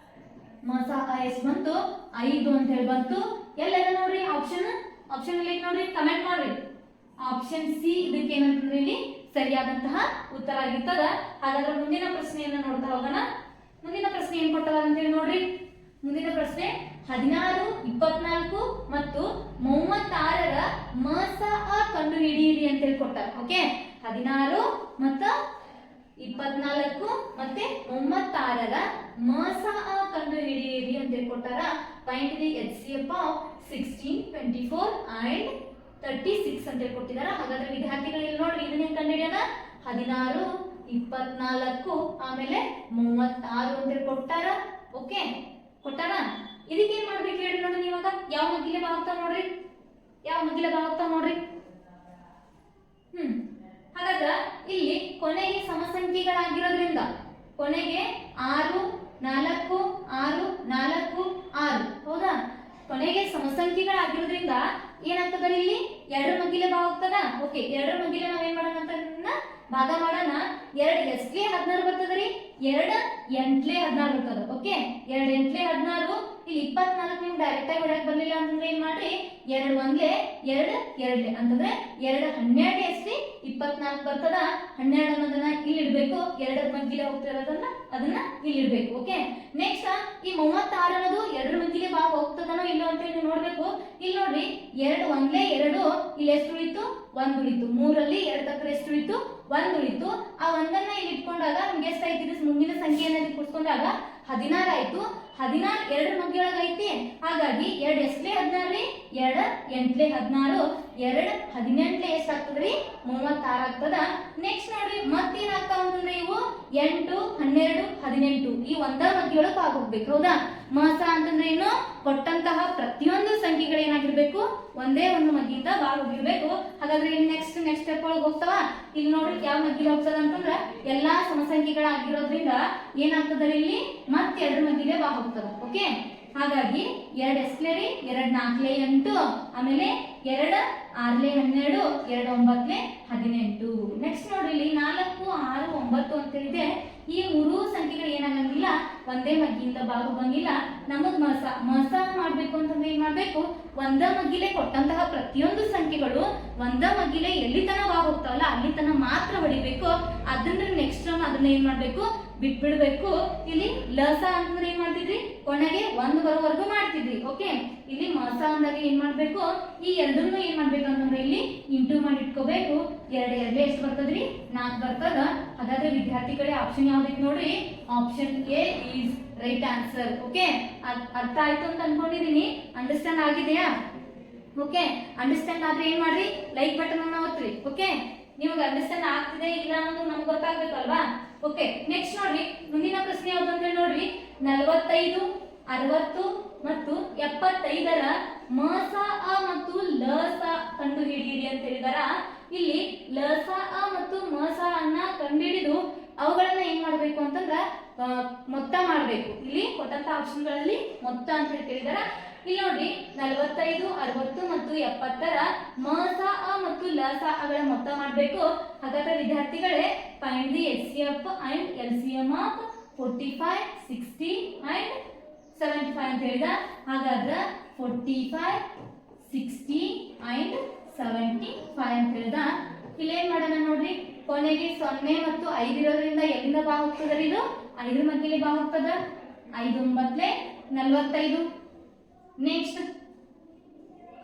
ಮ ಸ ಅ ಎಷ್ಟು ಬಂತು 5 ಅಂತ ಹೇಳಿ ಬಂತು. ಎಲ್ಲ ನೋಡ್ರಿ ಆಪ್ಷನ್ ಅಲ್ಲಿ ನೋಡ್ರಿ, ಕಮೆಂಟ್ ಮಾಡ್ರಿ. ಆಪ್ಷನ್ ಸಿ ಇದಕ್ಕೆ ಏನಂತಂದ್ರೆ ಇಲ್ಲಿ ಸರಿಯಾದಂತಹ ಉತ್ತರ ಆಗಿರ್ತದ. ಹಾಗಾದ್ರೆ ಮುಂದಿನ ಪ್ರಶ್ನೆಯನ್ನ ನೋಡ್ತಾ ಹೋಗೋಣ. ಮುಂದಿನ ಪ್ರಶ್ನೆ ಏನ್ ಕೊಟ್ಟದ ಅಂತ ಹೇಳಿ ನೋಡ್ರಿ. ಮುಂದಿನ ಪ್ರಶ್ನೆ 16 24 ಮತ್ತು 36ರ ಮ ಸ ಅ ಕಂಡು ಹಿಡಿಯಿರಿ ಅಂತ ಹೇಳಿ ಕೊಟ್ಟಾರ. ಓಕೆ, 16 ಮತ್ತು 24 ಮತ್ತೆ 36ರ ಮ ಸ ಅ ಕಂಡು ಹಿಡಿಯಿರಿ ಅಂತ ಹೇಳಿ ಕೊಟ್ಟಾರ. Find the HCF of 16 24 and 36 ಅಂತ ಹೇಳಿ ಕೊಟ್ಟಿದಾರ. ಹಾಗಾದ್ರೆ ವಿದ್ಯಾರ್ಥಿಗಳು ಇಲ್ಲಿ ನೋಡ್ರಿ, ಇದನ್ನ ಕಂಡು ಹಿಡಿಯೋಣ. 16 24 ಆಮೇಲೆ 36 ಅಂತ ಹೇಳಿ ಕೊಟ್ಟಾರ. ಓಕೆ, ಕೊಟ್ಟಾರ. ಇದಕ್ಕೆ ಏನ್ ಮಾಡ್ಬೇಕು ಹೇಳಿ ನೋಡ್ರಿ. ಇವಾಗ ಯಾವ ಮಗ್ಗಿಲೆ ಹೋಗ್ತಾವ ನೋಡ್ರಿ, ಯಾವ ಮಗ್ಗಿಲೆ ಹೋಗ್ತಾವ ನೋಡ್ರಿ. ಹಾಗಾದ್ರ ಇಲ್ಲಿ ಕೊನೆಗೆ ಸಮಸಂಖ್ಯೆಗಳಾಗಿರೋದ್ರಿಂದ ಕೊನೆಗೆ 6 4 6 4 6. ಹೌದಾ? ಕೊನೆಗೆ ಸಮಸಂಖ್ಯೆಗಳಾಗಿರೋದ್ರಿಂದ ಏನಾಗ್ತದ ಇಲ್ಲಿ 2ರ ಮಗ್ಗಿಲೆ ಹೋಗ್ತದ. ಓಕೆ, 2ರ ಮಗ್ಗಿಲೆ ನಾವೇನ್ ಮಾಡೋಣ ಅಂತ ಭಾಗ ಮಾಡೋಣ. 2 ಎಷ್ಟೇ 16 ಬರ್ತದ್ರಿ, 2 8 16 ಬರ್ತದ. ಓಕೆ, 2 8 16. ಇಲ್ಲಿ 24 ನಿಮ್ಗೆ ಡೈರೆಕ್ಟ್ ಆಗಿ ಹೊರಗೆ ಬರ್ಲಿಲ್ಲ ಅಂತಂದ್ರೆ ಏನ್ ಮಾಡ್ರಿ, 2 1 2 2 ಅಂತಂದ್ರೆ 2 12 ಎಷ್ಟ್ರಿ 24 ಬರ್ತದ. 12 ಅನ್ನೋದನ್ನ ಇಲ್ಲಿ ಇಡ್ಬೇಕು, 2ರ ಮಗ್ಗಿಲೆ ಹೋಗ್ತಿರೋದನ್ನ ಅದನ್ನ ಇಲ್ಲಿ ಇಡ್ಬೇಕು. ಓಕೆ, ನೆಕ್ಸ್ಟ್ ಈ 36 ಅನ್ನೋದು 2ರ ಮಗ್ಗಿಲೆ ಹೋಗ್ತದನೋ ಇಲ್ಲೋ ಅಂತ ಹೇಳಿ ನೋಡ್ಬೇಕು. ಇಲ್ಲಿ ನೋಡ್ರಿ, 2 1 2 ಇಲ್ಲಿ ಎಷ್ಟು ಉಳಿತು, 1 ಉಳಿತು. 3ರಲ್ಲಿ 2 ತಕ್ಕ ಎಷ್ಟು ಉಳಿತು, 1 ಉಳಿತು. ಆ 1ಅನ್ನ ಇಲ್ಲಿ ಇಟ್ಕೊಂಡಾಗ ನಮ್ಗೆ ಎಷ್ಟು ಐತಿ, ಮುಂದಿನ ಸಂಖ್ಯೆಯನ್ನ ಕೂಡಿಸ್ಕೊಂಡಾಗ 16 ಆಯ್ತು. 16 2ರ ಮಗ್ಗಿಯೊಳಗೆ ಐತಿ. ಹಾಗಾಗಿ 2 ಎಷ್ಟೇ 16 ರೀ, 2 8 16. 2 18 ಎಷ್ಟು ಆಗ್ತದ್ರಿ 36 ಆಗ್ತದ. ನೆಕ್ಸ್ಟ್ ನೋಡ್ರಿ ಮತ್ತೇನಾಗ್ತಾವ ಅಂತಂದ್ರೆ ಇವು 8 12 18 ಈ ಒಂದ ಮಗ್ಗಿಯೊಳಗೆ ಭಾಗ ಹೋಗ್ಬೇಕು. ಹೌದಾ? ಮಸ ಅಂತಂದ್ರೆ ಏನು? ಕೊಟ್ಟಂತಹ ಪ್ರತಿಯೊಂದು ಸಂಖ್ಯೆಗಳು ಏನಾಗಿರ್ಬೇಕು? ಒಂದೇ ಒಂದು ಮಗ್ಗಿಯಿಂದ ಭಾಗ ಹೋಗಿರ್ಬೇಕು. ಹಾಗಾದ್ರೆ ಇಲ್ಲಿ ನೆಕ್ಸ್ಟ್ ಸ್ಟೆಪ್ ಒಳಗೆ ಹೋಗ್ತಾವ. ಇಲ್ಲಿ ನೋಡ್ರಿ ಯಾವ ಮಗ್ಗಿಲಿ ಹೋಗ್ತದ ಅಂತಂದ್ರೆ ಎಲ್ಲಾ ಸಮಸಂಖ್ಯೆಗಳಾಗಿರೋದ್ರಿಂದ ಏನಾಗ್ತದ ಇಲ್ಲಿ ಮತ್ತೆ 2 ಮಗ್ಗಿಲೆ ಭಾಗ ಹೋಗ್ತದ. ಓಕೆ, ಹಾಗಾಗಿ 2 ಎಸ್ಲೆ ರೀ 2 4 8 ಆಮೇಲೆ 2 6 12 2 9 18. ನೆಕ್ಸ್ಟ್ ನೋಡ್ರಿ ಇಲ್ಲಿ 4 6 9 ಅಂತ ಹೇಳಿದೆ. ಈ ಮೂರು ಸಂಖ್ಯೆಗಳು ಏನಾಗಂಗಿಲ್ಲ ಒಂದೇ ಮಗ್ಗಿಯಿಂದ ಭಾಗ ಹೋಗಂಗಿಲ್ಲ. ನಮಗ್ ಮಸ ಮಾಡ್ಬೇಕು ಅಂತಂದ್ರೆ ಏನ್ ಮಾಡ್ಬೇಕು? ಒಂದ ಮಗ್ಗಿಲೆ ಕೊಟ್ಟಂತಹ ಪ್ರತಿಯೊಂದು ಸಂಖ್ಯೆಗಳು ಒಂದ ಮಗ್ಗಿಲೆ ಎಲ್ಲಿ ತನ ಭಾಗ ಹೋಗ್ತಾವಲ್ಲ ಅಲ್ಲಿ ತನ ಮಾತ್ರ ಹೊಡಿಬೇಕು. ಅದನ್ನ ನೆಕ್ಸ್ಟ್ ಅದನ್ನ ಏನ್ ಮಾಡ್ಬೇಕು? ಬಿಟ್ಬಿಡ್ಬೇಕು. ಇಲ್ಲಿ ಲಸ ಅಂತಂದ್ರೆ ಏನ್ ಮಾಡ್ತಿದ್ರಿ? ಕೊನೆಗೆ 1 ಬರೋವರೆಗೂ ಮಾಡ್ತಿದ್ರಿ. ಓಕೆ, ಇಲ್ಲಿ ಮಸ ಅಂದಾಗ ಏನ್ ಮಾಡ್ಬೇಕು? ಈ ಎರಡನ್ನೂ ಏನ್ ಮಾಡ್ಬೇಕು ಅಂತಂದ್ರೆ ಇಲ್ಲಿ ಇಂಟು ಮಾಡಿ ಇಟ್ಕೋಬೇಕು. 2 2 ಎಷ್ಟು ಬರ್ತದ್ರಿ? 4 ಬರ್ತದ. ಹಾಗಾದ್ರೆ ವಿದ್ಯಾರ್ಥಿಗಳೇ ಆಪ್ಷನ್ ಯಾವ್ದೈತಿ ನೋಡ್ರಿ? Option A is right answer. Okay, ಅರ್ಥ ಆಯ್ತು ಅಂತ ಅನ್ಕೊಂಡಿದೀನಿ. ಅಂಡರ್ಸ್ಟ್ಯಾಂಡ್ ಆಗಿದೆಯಾ? ಓಕೆ, ಅಂಡರ್ಸ್ಟ್ಯಾಂಡ್ ಆದ್ರೆ ಏನ್ ಮಾಡ್ರಿ? ಲೈಕ್ ಬಟನ್ ಅನ್ನ ಒತ್ತಿರಿ. ಓಕೆ, ನಿಮಗೆ ಅಂಡರ್ಸ್ಟ್ಯಾಂಡ್ ಆಗ್ತಿದೆ ಇಲ್ಲ ಅನ್ನೋದು ನಮ್ಗೆ ಗೊತ್ತಾಗ್ಬೇಕಲ್ವಾ? ಓಕೆ, ನೆಕ್ಸ್ಟ್ ನೋಡ್ರಿ ಮುಂದಿನ ಪ್ರಶ್ನೆ ಯಾವ್ದು ಅಂತ ನೋಡ್ರಿ. 45 60 ಮತ್ತು 75ರ ಮಸ ಅ ಮತ್ತು ಲಸ ಕಂಡು ಹಿಡಿಯಿರಿ ಅಂತ ಹೇಳಿದಾರ. ಇಲ್ಲಿ ಲಸ ಅ ಮತ್ತು ಮಸ ಅನ್ನ ಕಂಡುಹಿಡಿದು ಅವುಗಳನ್ನ ಏನ್ ಮಾಡ್ಬೇಕು ಅಂತಂದ್ರ ಮೊತ್ತ ಮಾಡ್ಬೇಕು. ಇಲ್ಲಿ ಕೊಟ್ಟಂತ ಆಪ್ಷನ್ಗಳಲ್ಲಿ ಮೊತ್ತ ಅಂತ ಹೇಳಿದಾರ. ಇಲ್ಲಿ ನೋಡ್ರಿ 45 60 ಮತ್ತು 70ರ ಮಸ ಅ ಮತ್ತು ಲಸ ಅಗಳ ಮೊತ್ತ ಮಾಡ್ಬೇಕು. ಹಾಗಾದ್ರೆ ವಿದ್ಯಾರ್ಥಿಗಳೇ find the HCF and LCM of 45 60 and 75 ಅಂತ ಹೇಳಿದ. ಹಾಗಾದ್ರೆ 45 60 ಅಂಡ್ 75 ಅಂತ ಹೇಳಿದ. ಇಲ್ಲಿ ಏನ್ ಮಾಡೋಣ ನೋಡ್ರಿ, ಕೊನೆಗೆ 0 ಮತ್ತು 5 ಇರೋದ್ರಿಂದ ಎಲ್ಲಿಂದ ಭಾಗ ಹೋಗ್ತದ್ರಿ? ಇದು 5 ಮಗ್ಗಿಲಿ ಭಾಗ ಹೋಗ್ತದ. 5 9 45. ನೆಕ್ಸ್ಟ್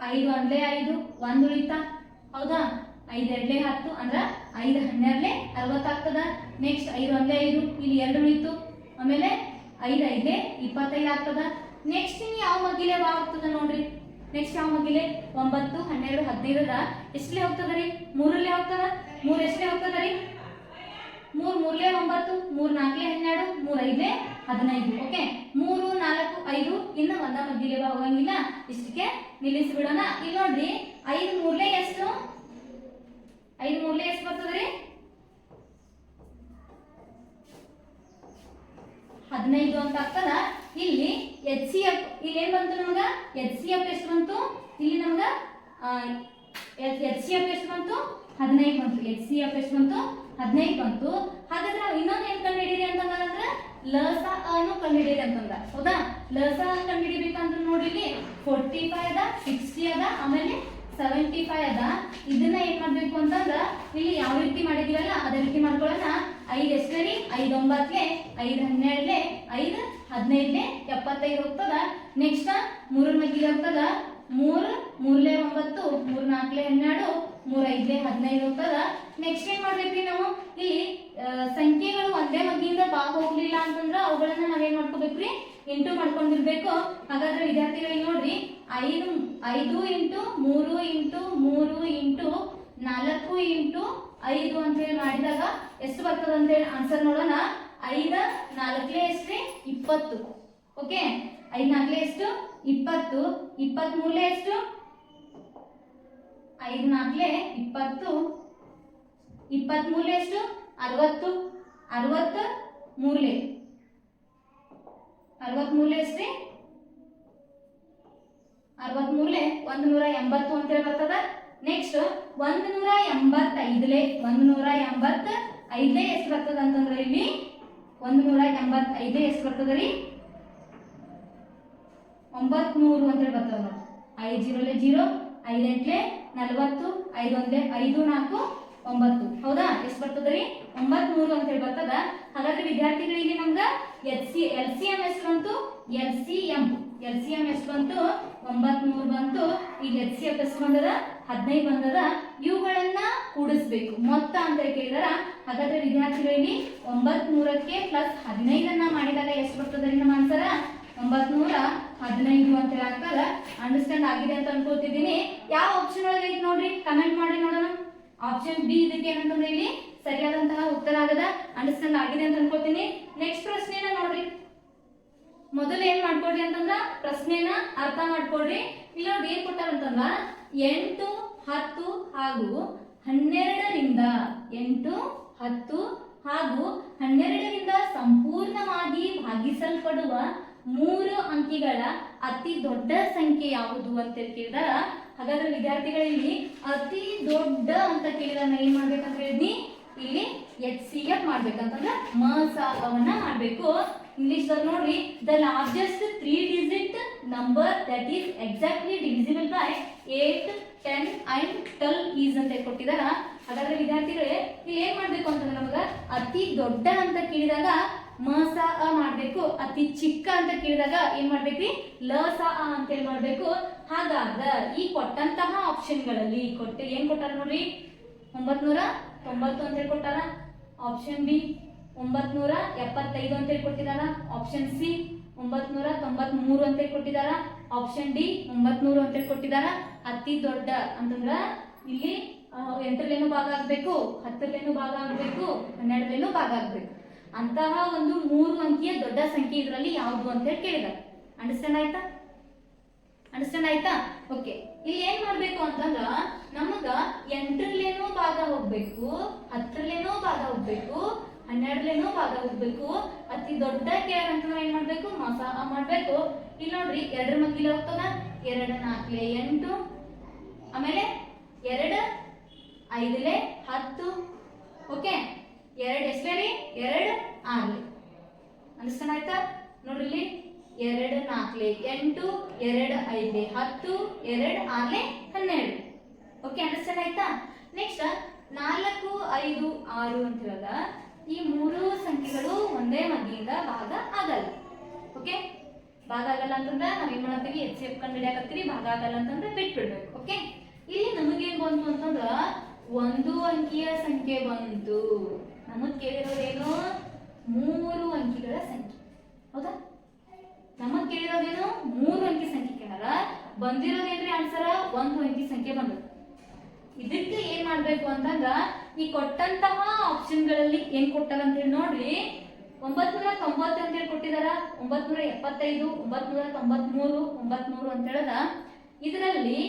5 1 5 1 ಉಳಿತಾ. ಹೌದಾ? 5 2 10 ಅಂದ್ರ 5 12 60 ಆಗ್ತದ. ನೆಕ್ಸ್ಟ್ 5 1 5 ಇಲ್ಲಿ 2 ಉಳಿತು. ಆಮೇಲೆ 5 5 25 ಆಗ್ತದ. ನೆಕ್ಸ್ಟ್ ಇನ್ನು ಯಾವ ಮಗ್ಗಿಲೆ ಭಾಗ ಹೋಗ್ತದ ನೋಡ್ರಿ? ನೆಕ್ಸ್ಟ್ ಯಾವ ಮಗ್ಗಿಲೆ? 9 12 15 ಎಷ್ಟಲೇ ಹೋಗ್ತದ ರೀ? 3 ಹೋಗ್ತದ. 3 ಎಷ್ಟಲೇ ಹೋಗ್ತದ ರೀ? 3 3 9 3 4 12 3 5 15. ಓಕೆ, 3 4 5 ಇನ್ನು ಒಂದ ಮಗ್ಗಿಲೆ ಭಾಗ ಹೋಗಂಗಿಲ್ಲ. ಇಷ್ಟಕ್ಕೆ ನಿಲ್ಲಿಸಿ ಬಿಡೋಣ. ಇಲ್ಲಿ ನೋಡ್ರಿ 5 3 ಎಷ್ಟು? 5 3 ಎಷ್ಟು ಬರ್ತದ್ರಿ? 15 ಅಂತ ಆಗ್ತದ. ಇಲ್ಲಿ HCF ಇಲ್ಲಿ ಏನ್ ಬಂತು ನಮಗ? HCF ಎಷ್ಟು ಬಂತು? ಇಲ್ಲಿ ನಮಗ HCF ಎಷ್ಟು ಬಂತು? 15 ಬಂತು. HCF ಎಷ್ಟು ಬಂತು? 15 ಬಂತು. ಹಾಗಾದ್ರೆ ಇನ್ನೊಂದು ಏನ್ ಕಂಡುಹಿಡಿಯಿರಿ ಅಂತಂದ್ರೆ ಲಸ ಅನ್ನು ಕಂಡುಹಿಡಿಯಿರಿ ಅಂತಂದ. ಹೌದಾ? ಲಸ ಕಂಡುಹಿಡಿಬೇಕಂದ್ರೆ ನೋಡಿ ಇಲ್ಲಿ 45 ಅದ 60 ಅದ ಆಮೇಲೆ 75 ಅದ. ಇದನ್ನ ಏನ್ ಮಾಡ್ಬೇಕು ಅಂತಂದ್ರ ಇಲ್ಲಿ ಯಾವ ರೀತಿ ಮಾಡಿದೀವಲ್ಲ ಅದೇ ರೀತಿ ಮಾಡ್ಕೊಳ್ಳೋಣ. 5 ಎಷ್ಟು ರೀ? 5 9 5 12 5 15 75 ಹೋಗ್ತದ. ನೆಕ್ಸ್ಟ್ 3 ಮಗ್ಗಿಲೆ ಹೋಗ್ತದ. 3 3 9 3 4 12 3 5 15 ಹೋಗ್ತದ. ನೆಕ್ಸ್ಟ್ ಏನ್ ಮಾಡ್ಬೇಕ್ರಿ ನಾವು? ಇಲ್ಲಿ ಸಂಖ್ಯೆಗಳು ಒಂದೇ ಮಗ್ಗಿಯಿಂದ ಭಾಗ ಹೋಗ್ಲಿಲ್ಲ ಅಂತಂದ್ರ ಅವುಗಳನ್ನ ನಾವೇನ್ ಮಾಡ್ಕೋಬೇಕ್ರಿ? ಇಂಟು ಮಾಡ್ಕೊಂಡಿರ್ಬೇಕು. ಹಾಗಾದ್ರೆ ವಿದ್ಯಾರ್ಥಿಗಳಿಗೆ ನೋಡ್ರಿ 5 5 ಇಂಟು 3 ಇಂಟು 3 ಇಂಟು 4 ಇಂಟು 5 ಅಂತ ಹೇಳಿ ಮಾಡಿದಾಗ ಎಷ್ಟು ಬರ್ತದ ಅಂತ ಹೇಳಿ ಆನ್ಸರ್ ನೋಡೋಣ. 5 4 ಎಷ್ಟು? 20. ಓಕೆ, 5 4 ಎಷ್ಟು? 20. 23 ಎಷ್ಟು? 5 4 20. 23 ಎಷ್ಟು? 60. 63 63 ಎಷ್ಟು? 63 180 ಅಂತ ಹೇಳಿ ಬರ್ತದ. ನೆಕ್ಸ್ಟ್ 185 185 ಎಷ್ಟು ಬರ್ತದ ಅಂತಂದ್ರೆ ಇಲ್ಲಿ 185 ಎಷ್ಟು ಬರ್ತದ ರೀ? 900 ಅಂತ ಹೇಳಿ ಬರ್ತದ ನೋಡಿ. 5 0 0 5 8 40 5 1 5 4 9. ಹೌದಾ? ಎಷ್ಟು ಬರ್ತದ ರೀ? 900 ಅಂತ ಹೇಳಿ ಬರ್ತದ. ಹಾಗಾದ್ರೆ ವಿದ್ಯಾರ್ಥಿಗಳಿಗೆ ನಮ್ಗ LCM ಎಷ್ಟು ಬಂತು? LCM ಎಷ್ಟು ಬಂತು? 900 ಬಂತು. ಈಗ HCF ಎಷ್ಟು ಬಂದದ? 15 ಬಂದದ. ಇವುಗಳನ್ನ ಕೂಡಿಸ್ಬೇಕು ಮೊತ್ತ ಅಂತ ಕೇಳಿದಾರ. ಹಾಗಾದ್ರೆ ವಿದ್ಯಾರ್ಥಿಗಳಿಗೆ 900ಕ್ಕೆ ಪ್ಲಸ್ 15 ಮಾಡಿದಾಗ ಎಷ್ಟು ಬರ್ತದ ರೀ ನಮ್ಮ ಆನ್ಸರ್? 915 ಅಂತ ಹೇಳಿ ಆಗ್ತದ. ಅಂಡರ್ಸ್ಟ್ಯಾಂಡ್ ಆಗಿದೆ ಅಂತ ಅನ್ಕೋತಿದ್ದೀನಿ. ಯಾವ ಆಪ್ಷನ್ ಒಳಗೆ ಐತಿ ನೋಡ್ರಿ, ಕಮೆಂಟ್ ಮಾಡಿ ನೋಡೋಣ. ಆಪ್ಷನ್ ಬಿ ಇದಕ್ಕೆ ಏನಂತಂದ್ರೆ ಇಲ್ಲಿ ಸರಿಯಾದಂತಹ ಉತ್ತರ ಆಗದ. ಅಂಡರ್ಸ್ಟ್ಯಾಂಡ್ ಆಗಿದೆ ಅಂತ ಅನ್ಕೋತೀನಿ. ನೆಕ್ಸ್ಟ್ ಪ್ರಶ್ನೆನ ನೋಡ್ರಿ. ಮೊದಲು ಏನ್ ಮಾಡ್ಕೊಡ್ರಿ ಅಂತಂದ್ರ ಪ್ರಶ್ನೆನ ಅರ್ಥ ಮಾಡ್ಕೊಡ್ರಿ. ಇಲ್ಲಿ ನೋಡಿ ಏನ್ ಕೊಟ್ಟಾರ ಅಂತಂದ್ರ 8, 10 ಹಾಗೂ 12ರಿಂದ 8, 10 ಹಾಗೂ 12ರಿಂದ ಸಂಪೂರ್ಣವಾಗಿ ಭಾಗಿಸಲ್ಪಡುವ 3 ಅಂಕಿಗಳ ಅತಿ ದೊಡ್ಡ ಸಂಖ್ಯೆ ಯಾವುದು ಅಂತ ಕೇಳಿದಾರ. ಹಾಗಾದ್ರೆ ವಿದ್ಯಾರ್ಥಿಗಳಲ್ಲಿ ಅತಿ ದೊಡ್ಡ ಅಂತ ಕೇಳಿದಾಗ ಏನ್ ಮಾಡ್ಬೇಕಂತ ಹೇಳಿದ್ನಿ, ಇಲ್ಲಿ HCF ಮಾಡ್ಬೇಕಂತಂದ್ರೆ ಮಸಾವನ್ನ ಮಾಡ್ಬೇಕು. ಇಂಗ್ಲಿಷ್ ದಾಗ ನೋಡ್ರಿ, the largest 3 digit number that is exactly divisible by 8, 10 and 12 is ಅಂತ ಕೊಟ್ಟಿದಾರ. ಹಾಗಾದ್ರೆ ವಿದ್ಯಾರ್ಥಿಗಳೇ ಇಲ್ಲಿ ಏನ್ ಮಾಡ್ಬೇಕು ಅಂತಂದ್ರೆ ನಮಗ ಅತಿ ದೊಡ್ಡ ಅಂತ ಕೇಳಿದಾಗ ಮಸ ಅ ಮಾಡ್ಬೇಕು, ಅತಿ ಚಿಕ್ಕ ಅಂತ ಕೇಳಿದಾಗ ಏನ್ ಮಾಡ್ಬೇಕ್ರಿ ಲಸ ಅ ಅಂತ ಹೇಳಿ ಮಾಡ್ಬೇಕು. ಹಾಗಾದ್ರೆ ಈ ಕೊಟ್ಟಂತಹ ಆಪ್ಷನ್ಗಳಲ್ಲಿ ಏನ್ ಕೊಟ್ಟಾರ ನೋಡ್ರಿ, 990 ಅಂತ ಹೇಳಿ ಕೊಟ್ಟಾರ. ಆಪ್ಷನ್ ಬಿ 975 ಅಂತ ಹೇಳಿ ಕೊಟ್ಟಿದಾರ. ಆಪ್ಷನ್ ಸಿ 993 ಅಂತ ಹೇಳಿ ಕೊಟ್ಟಿದಾರ. ಆಪ್ಷನ್ ಡಿ 900 ಅಂತ ಹೇಳಿ ಕೊಟ್ಟಿದಾರ. ಅತಿ ದೊಡ್ಡ ಅಂತಂದ್ರ ಇಲ್ಲಿ 8ಲೇನು ಭಾಗ ಆಗ್ಬೇಕು, 10ಲೇನು ಭಾಗ ಆಗ್ಬೇಕು, 12ಲೇನು ಭಾಗ ಆಗ್ಬೇಕು. ಅಂತಹ ಒಂದು 3 ಅಂಕಿಯ ದೊಡ್ಡ ಸಂಖ್ಯೆ ಇದರಲ್ಲಿ ಯಾವುದು ಅಂತ ಹೇಳಿ ಕೇಳಿದಾರೆ. ಅಂಡರ್ಸ್ಟ್ಯಾಂಡ್ ಆಯ್ತಾ? ಅಂಡರ್ಸ್ಟ್ಯಾಂಡ್ ಆಯ್ತಾ? ಓಕೆ. ಇಲ್ಲಿ ಏನ್ ಮಾಡ್ಬೇಕು ಅಂತಂದ್ರ ನಮಗ 8ಲೇನೂ ಭಾಗ ಹೋಗ್ಬೇಕು, 10ಲೇನೂ ಭಾಗ ಹೋಗ್ಬೇಕು, 12ಲೇನೂ ಭಾಗ ಹೋಗ್ಬೇಕು. ಅತಿ ದೊಡ್ಡ ಕೇಳ್ ಅಂತಂದ್ರೆ ಏನ್ ಮಾಡ್ಬೇಕು, ಮಸ ಮಾಡ್ಬೇಕು. ಇಲ್ಲಿ ನೋಡ್ರಿ 2 ಮಗ್ಗಿಲೆ ಹೋಗ್ತದ, 2 4 8, ಆಮೇಲೆ 2 5 10. ಓಕೆ, 2 ಎಷ್ಟೇ ರೀ, 2 6. ಅಂಡರ್ಸ್ಟ್ಯಾಂಡ್ ಆಯ್ತಾ? ನೋಡ್ರಿ ಇಲ್ಲಿ 2 4 8, 2 5 10, 2 6 12. ಓಕೆ, ಅಂಡರ್ಸ್ಟ್ಯಾಂಡ್ ಆಯ್ತಾ? ನೆಕ್ಸ್ಟ್ 4 5 6 ಅಂತ ಹೇಳದ ಈ 3 ಸಂಖ್ಯೆಗಳು ಒಂದೇ ಮಗ್ಗಿಯಿಂದ ಭಾಗ ಆಗಲ್ಲ. ಓಕೆ, ಭಾಗ ಆಗಲ್ಲ ಅಂತಂದ್ರೆ ನಾವೇನ್ ಮಾಡತ್ತೀವಿ, HCF ಕಂಡು ಹಿಡಿಯಾಕತ್ತೀವಿ. ಭಾಗ ಆಗಲ್ಲ ಅಂತಂದ್ರೆ ಬಿಟ್ಬಿಡ್ಬೇಕು. ಓಕೆ, ಇಲ್ಲಿ ನಮಗೇನ್ ಬಂತು ಅಂತಂದ್ರ 1 ಅಂಕಿಯ ಸಂಖ್ಯೆ ಬಂತು. ನಮಗ್ ಕೇಳಿರೋದೇನು, 3 ಅಂಕಿಗಳ ಸಂಖ್ಯೆ. ಹೌದಾ? ನಮಗ್ ಕೇಳಿರೋದೇನು 3 ಅಂಕಿ ಸಂಖ್ಯೆ ಕೇಳಾರ. ಬಂದಿರೋದೇನ್ರಿ ಆನ್ಸರ್ 1 ಅಂಕಿ ಸಂಖ್ಯೆ ಬಂದದ್ದು. ಇದಕ್ಕೆ ಏನ್ ಮಾಡ್ಬೇಕು ಅಂತಂದ್ರ ಈ ಕೊಟ್ಟಂತಹ ಆಪ್ಷನ್ಗಳಲ್ಲಿ ಏನ್ ಕೊಟ್ಟಾರ ಅಂತ ಹೇಳಿ ನೋಡ್ರಿ. 990 ಅಂತ ಹೇಳಿ ಕೊಟ್ಟಿದಾರ, 975, 993, 900 ಅಂತ ಹೇಳದ. ಇದರಲ್ಲಿ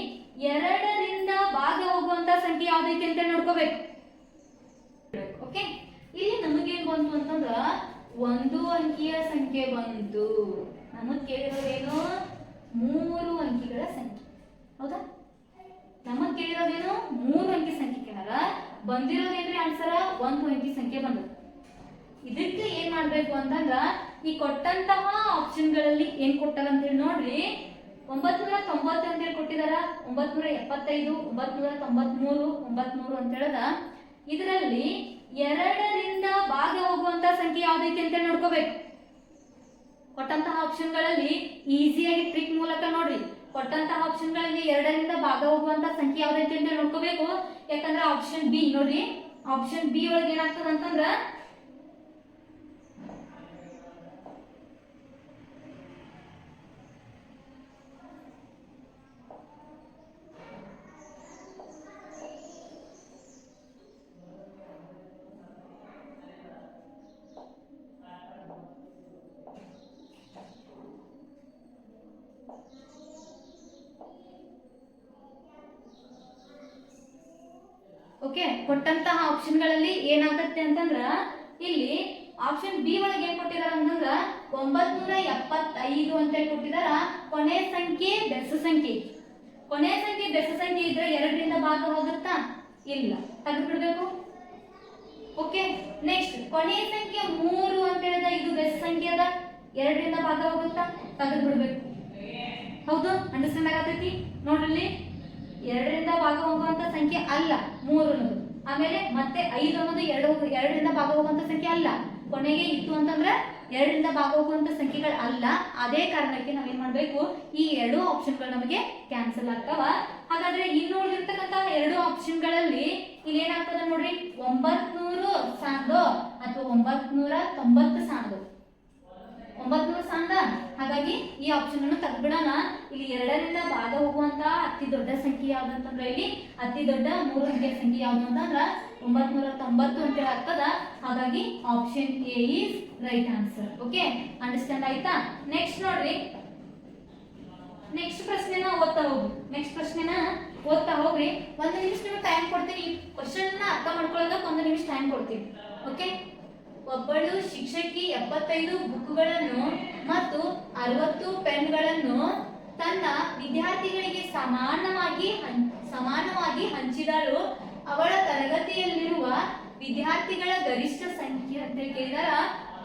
2ರಿಂದ ಭಾಗ ಹೋಗುವಂತ ಸಂಖ್ಯೆ ಯಾವ್ದೈತಿ ಅಂತ ನೋಡ್ಕೋಬೇಕು. ಓಕೆ, ಇಲ್ಲಿ ನಮಗೇನ್ ಬಂತು ಅಂತಂದ್ರ 1 ಅಂಕಿಯ ಸಂಖ್ಯೆ ಬಂತು. ನಮಗ್ ಕೇಳಿರೋದೇನು 3 ಅಂಕಿಗಳ ಸಂಖ್ಯೆ. ಹೌದಾ? ನಮಗ್ ಕೇಳಿರೋದೇನು 3 ಅಂಕಿ ಸಂಖ್ಯೆ ಕೇಳಾರ. ಬಂದಿರೋದೇನ್ರಿ ಆನ್ಸರ್ 1 ಅಂಕಿ ಸಂಖ್ಯೆ ಬಂದದ್ದು. ಇದಕ್ಕೆ ಏನ್ ಮಾಡ್ಬೇಕು ಅಂತಂದ್ರ ಈ ಕೊಟ್ಟಂತಹ ಆಪ್ಷನ್ಗಳಲ್ಲಿ ಏನ್ ಕೊಟ್ಟಾರ ಅಂತ ಹೇಳಿ ನೋಡ್ರಿ. 990 ಅಂತ ಹೇಳಿ ಕೊಟ್ಟಿದಾರ, 975, 993, 900 ಅಂತ ಹೇಳದ. ಇದರಲ್ಲಿ 2ರಿಂದ ಭಾಗ ಹೋಗುವಂತ ಸಂಖ್ಯೆ ಯಾವ್ದೈತಿ ಅಂತ ನೋಡ್ಕೋಬೇಕು. ಕೊಟ್ಟಂತಹ ಆಪ್ಷನ್ಗಳಲ್ಲಿ ಈಸಿಯಾಗಿ ಟ್ರಿಕ್ ಮೂಲಕ ನೋಡ್ರಿ. ಕೊಟ್ಟಂತಹ ಆಪ್ಷನ್ಗಳಲ್ಲಿ 2ರಿಂದ ಭಾಗ ಹೋಗುವಂತ ಸಂಖ್ಯೆ ಯಾವ್ದೈತಿ ಅಂತ ನೋಡ್ಕೋಬೇಕು. ಯಾಕಂದ್ರೆ ಆಪ್ಷನ್ ಬಿ ನೋಡ್ರಿ, ಆಪ್ಷನ್ ಬಿ ಒಳಗೆ ಏನಾಗ್ತದ ಅಂತಂದ್ರ ಓಕೆ, ಕೊಟ್ಟಂತಹ ಆಪ್ಷನ್ಗಳಲ್ಲಿ ಏನಾಗುತ್ತೆ ಅಂತಂದ್ರ ಇಲ್ಲಿ ಆಪ್ಷನ್ ಬಿ ಒಳಗೆ ಏನ್ ಕೊಟ್ಟಿದಾರ ಅಂತಂದ್ರ 975 ಅಂತ ಹೇಳಿ ಕೊಟ್ಟಿದಾರ. ಕೊನೆ ಸಂಖ್ಯೆ ಬೆಸ ಸಂಖ್ಯೆ. ಕೊನೆ ಸಂಖ್ಯೆ ಬೆಸ ಸಂಖ್ಯೆ ಇದ್ರೆ 2ರಿಂದ ಭಾಗ ಹೋಗುತ್ತಾ? ಇಲ್ಲ, ತೆಗೆದ್ಬಿಡ್ಬೇಕು. ಓಕೆ, ನೆಕ್ಸ್ಟ್ ಕೊನೆ ಸಂಖ್ಯೆ 3 ಅಂತ ಹೇಳಿದ ಇದು ಬೆಸ ಸಂಖ್ಯೆ ಅದ, 2ರಿಂದ ಭಾಗ ಹೋಗುತ್ತಾ? ತೆಗೆದ್ಬಿಡ್ಬೇಕು. ಹೌದು, ಅಂಡರ್ಸ್ಟ್ಯಾಂಡ್ ಆಗತೈತಿ? ನೋಡ್ರಿ 2ರಿಂದ ಭಾಗ ಹೋಗುವಂತ ಸಂಖ್ಯೆ ಅಲ್ಲ 3 ಅನ್ನೋದು. ಆಮೇಲೆ ಮತ್ತೆ 5 ಅನ್ನೋದು 2ರಿಂದ ಭಾಗ ಹೋಗುವಂತ ಸಂಖ್ಯೆ ಅಲ್ಲ. ಕೊನೆಗೆ ಇತ್ತು ಅಂತಂದ್ರೆ 2ರಿಂದ ಭಾಗ ಹೋಗುವಂತ ಸಂಖ್ಯೆಗಳು ಅಲ್ಲ. ಅದೇ ಕಾರಣಕ್ಕೆ ನಾವೇನ್ ಮಾಡ್ಬೇಕು, ಈ 2 ಆಪ್ಷನ್ಗಳು ನಮಗೆ ಕ್ಯಾನ್ಸಲ್ ಆಗ್ತಾವ. ಹಾಗಾದ್ರೆ ಇನ್ನು ಉಳಿದಿರ್ತಕ್ಕಂತ 2 ಆಪ್ಷನ್ಗಳಲ್ಲಿ ಇಲ್ಲಿ ಏನಾಗ್ತದ ನೋಡ್ರಿ, 900 ಸಾಂದೋ ಅಥವಾ 990 ಸಾಂದೋ. 900 ಸಾಂದ, ಹಾಗಾಗಿ ಈ ಆಪ್ಷನ್ ಅನ್ನು ತೆಗೆದ್ಬಿಡೋಣ. ಇಲ್ಲಿ 2ರಿಂದ ಭಾಗ ಹೋಗುವಂತಹ ಅತಿ ದೊಡ್ಡ ಸಂಖ್ಯೆ ಯಾವ್ದು ಅಂತಂದ್ರೆ ಇಲ್ಲಿ ಅತಿ ದೊಡ್ಡ 3 ಅಂಕೆಯ ಸಂಖ್ಯೆ ಯಾವ್ದು ಅಂತಂದ್ರೆ 990 ಅಂತ ಆಗ್ತದ. ಹಾಗಾಗಿ option A is right answer. Okay, understand ಆಯ್ತಾ? ನೆಕ್ಸ್ಟ್ ನೋಡ್ರಿ, ನೆಕ್ಸ್ಟ್ ಪ್ರಶ್ನೆನ ಓದ್ತಾ ಹೋಗ್ರಿ. 1 ನಿಮಿಷ ನಿಮಗೆ ಟೈಮ್ ಕೊಡ್ತೀನಿ. ಈ ಕ್ವಶನ್ ಅರ್ಥ ಮಾಡ್ಕೊಳ್ಳೋದಕ್ಕೆ 1 ನಿಮಿಷ ಟೈಮ್ ಕೊಡ್ತೀನಿ. ಓಕೆ, ಒಬ್ಬಳು ಶಿಕ್ಷಕಿ 75 ಬುಕ್ಗಳನ್ನು ಮತ್ತು 60 ಪೆನ್ಗಳನ್ನು ತನ್ನ ವಿದ್ಯಾರ್ಥಿಗಳಿಗೆ ಸಮಾನವಾಗಿ ಹಂಚಿದಳು. ಅವಳ ತರಗತಿಯಲ್ಲಿರುವ ವಿದ್ಯಾರ್ಥಿಗಳ ಗರಿಷ್ಠ ಸಂಖ್ಯೆ ಅಂತ ಕೇಳಿದಾರ.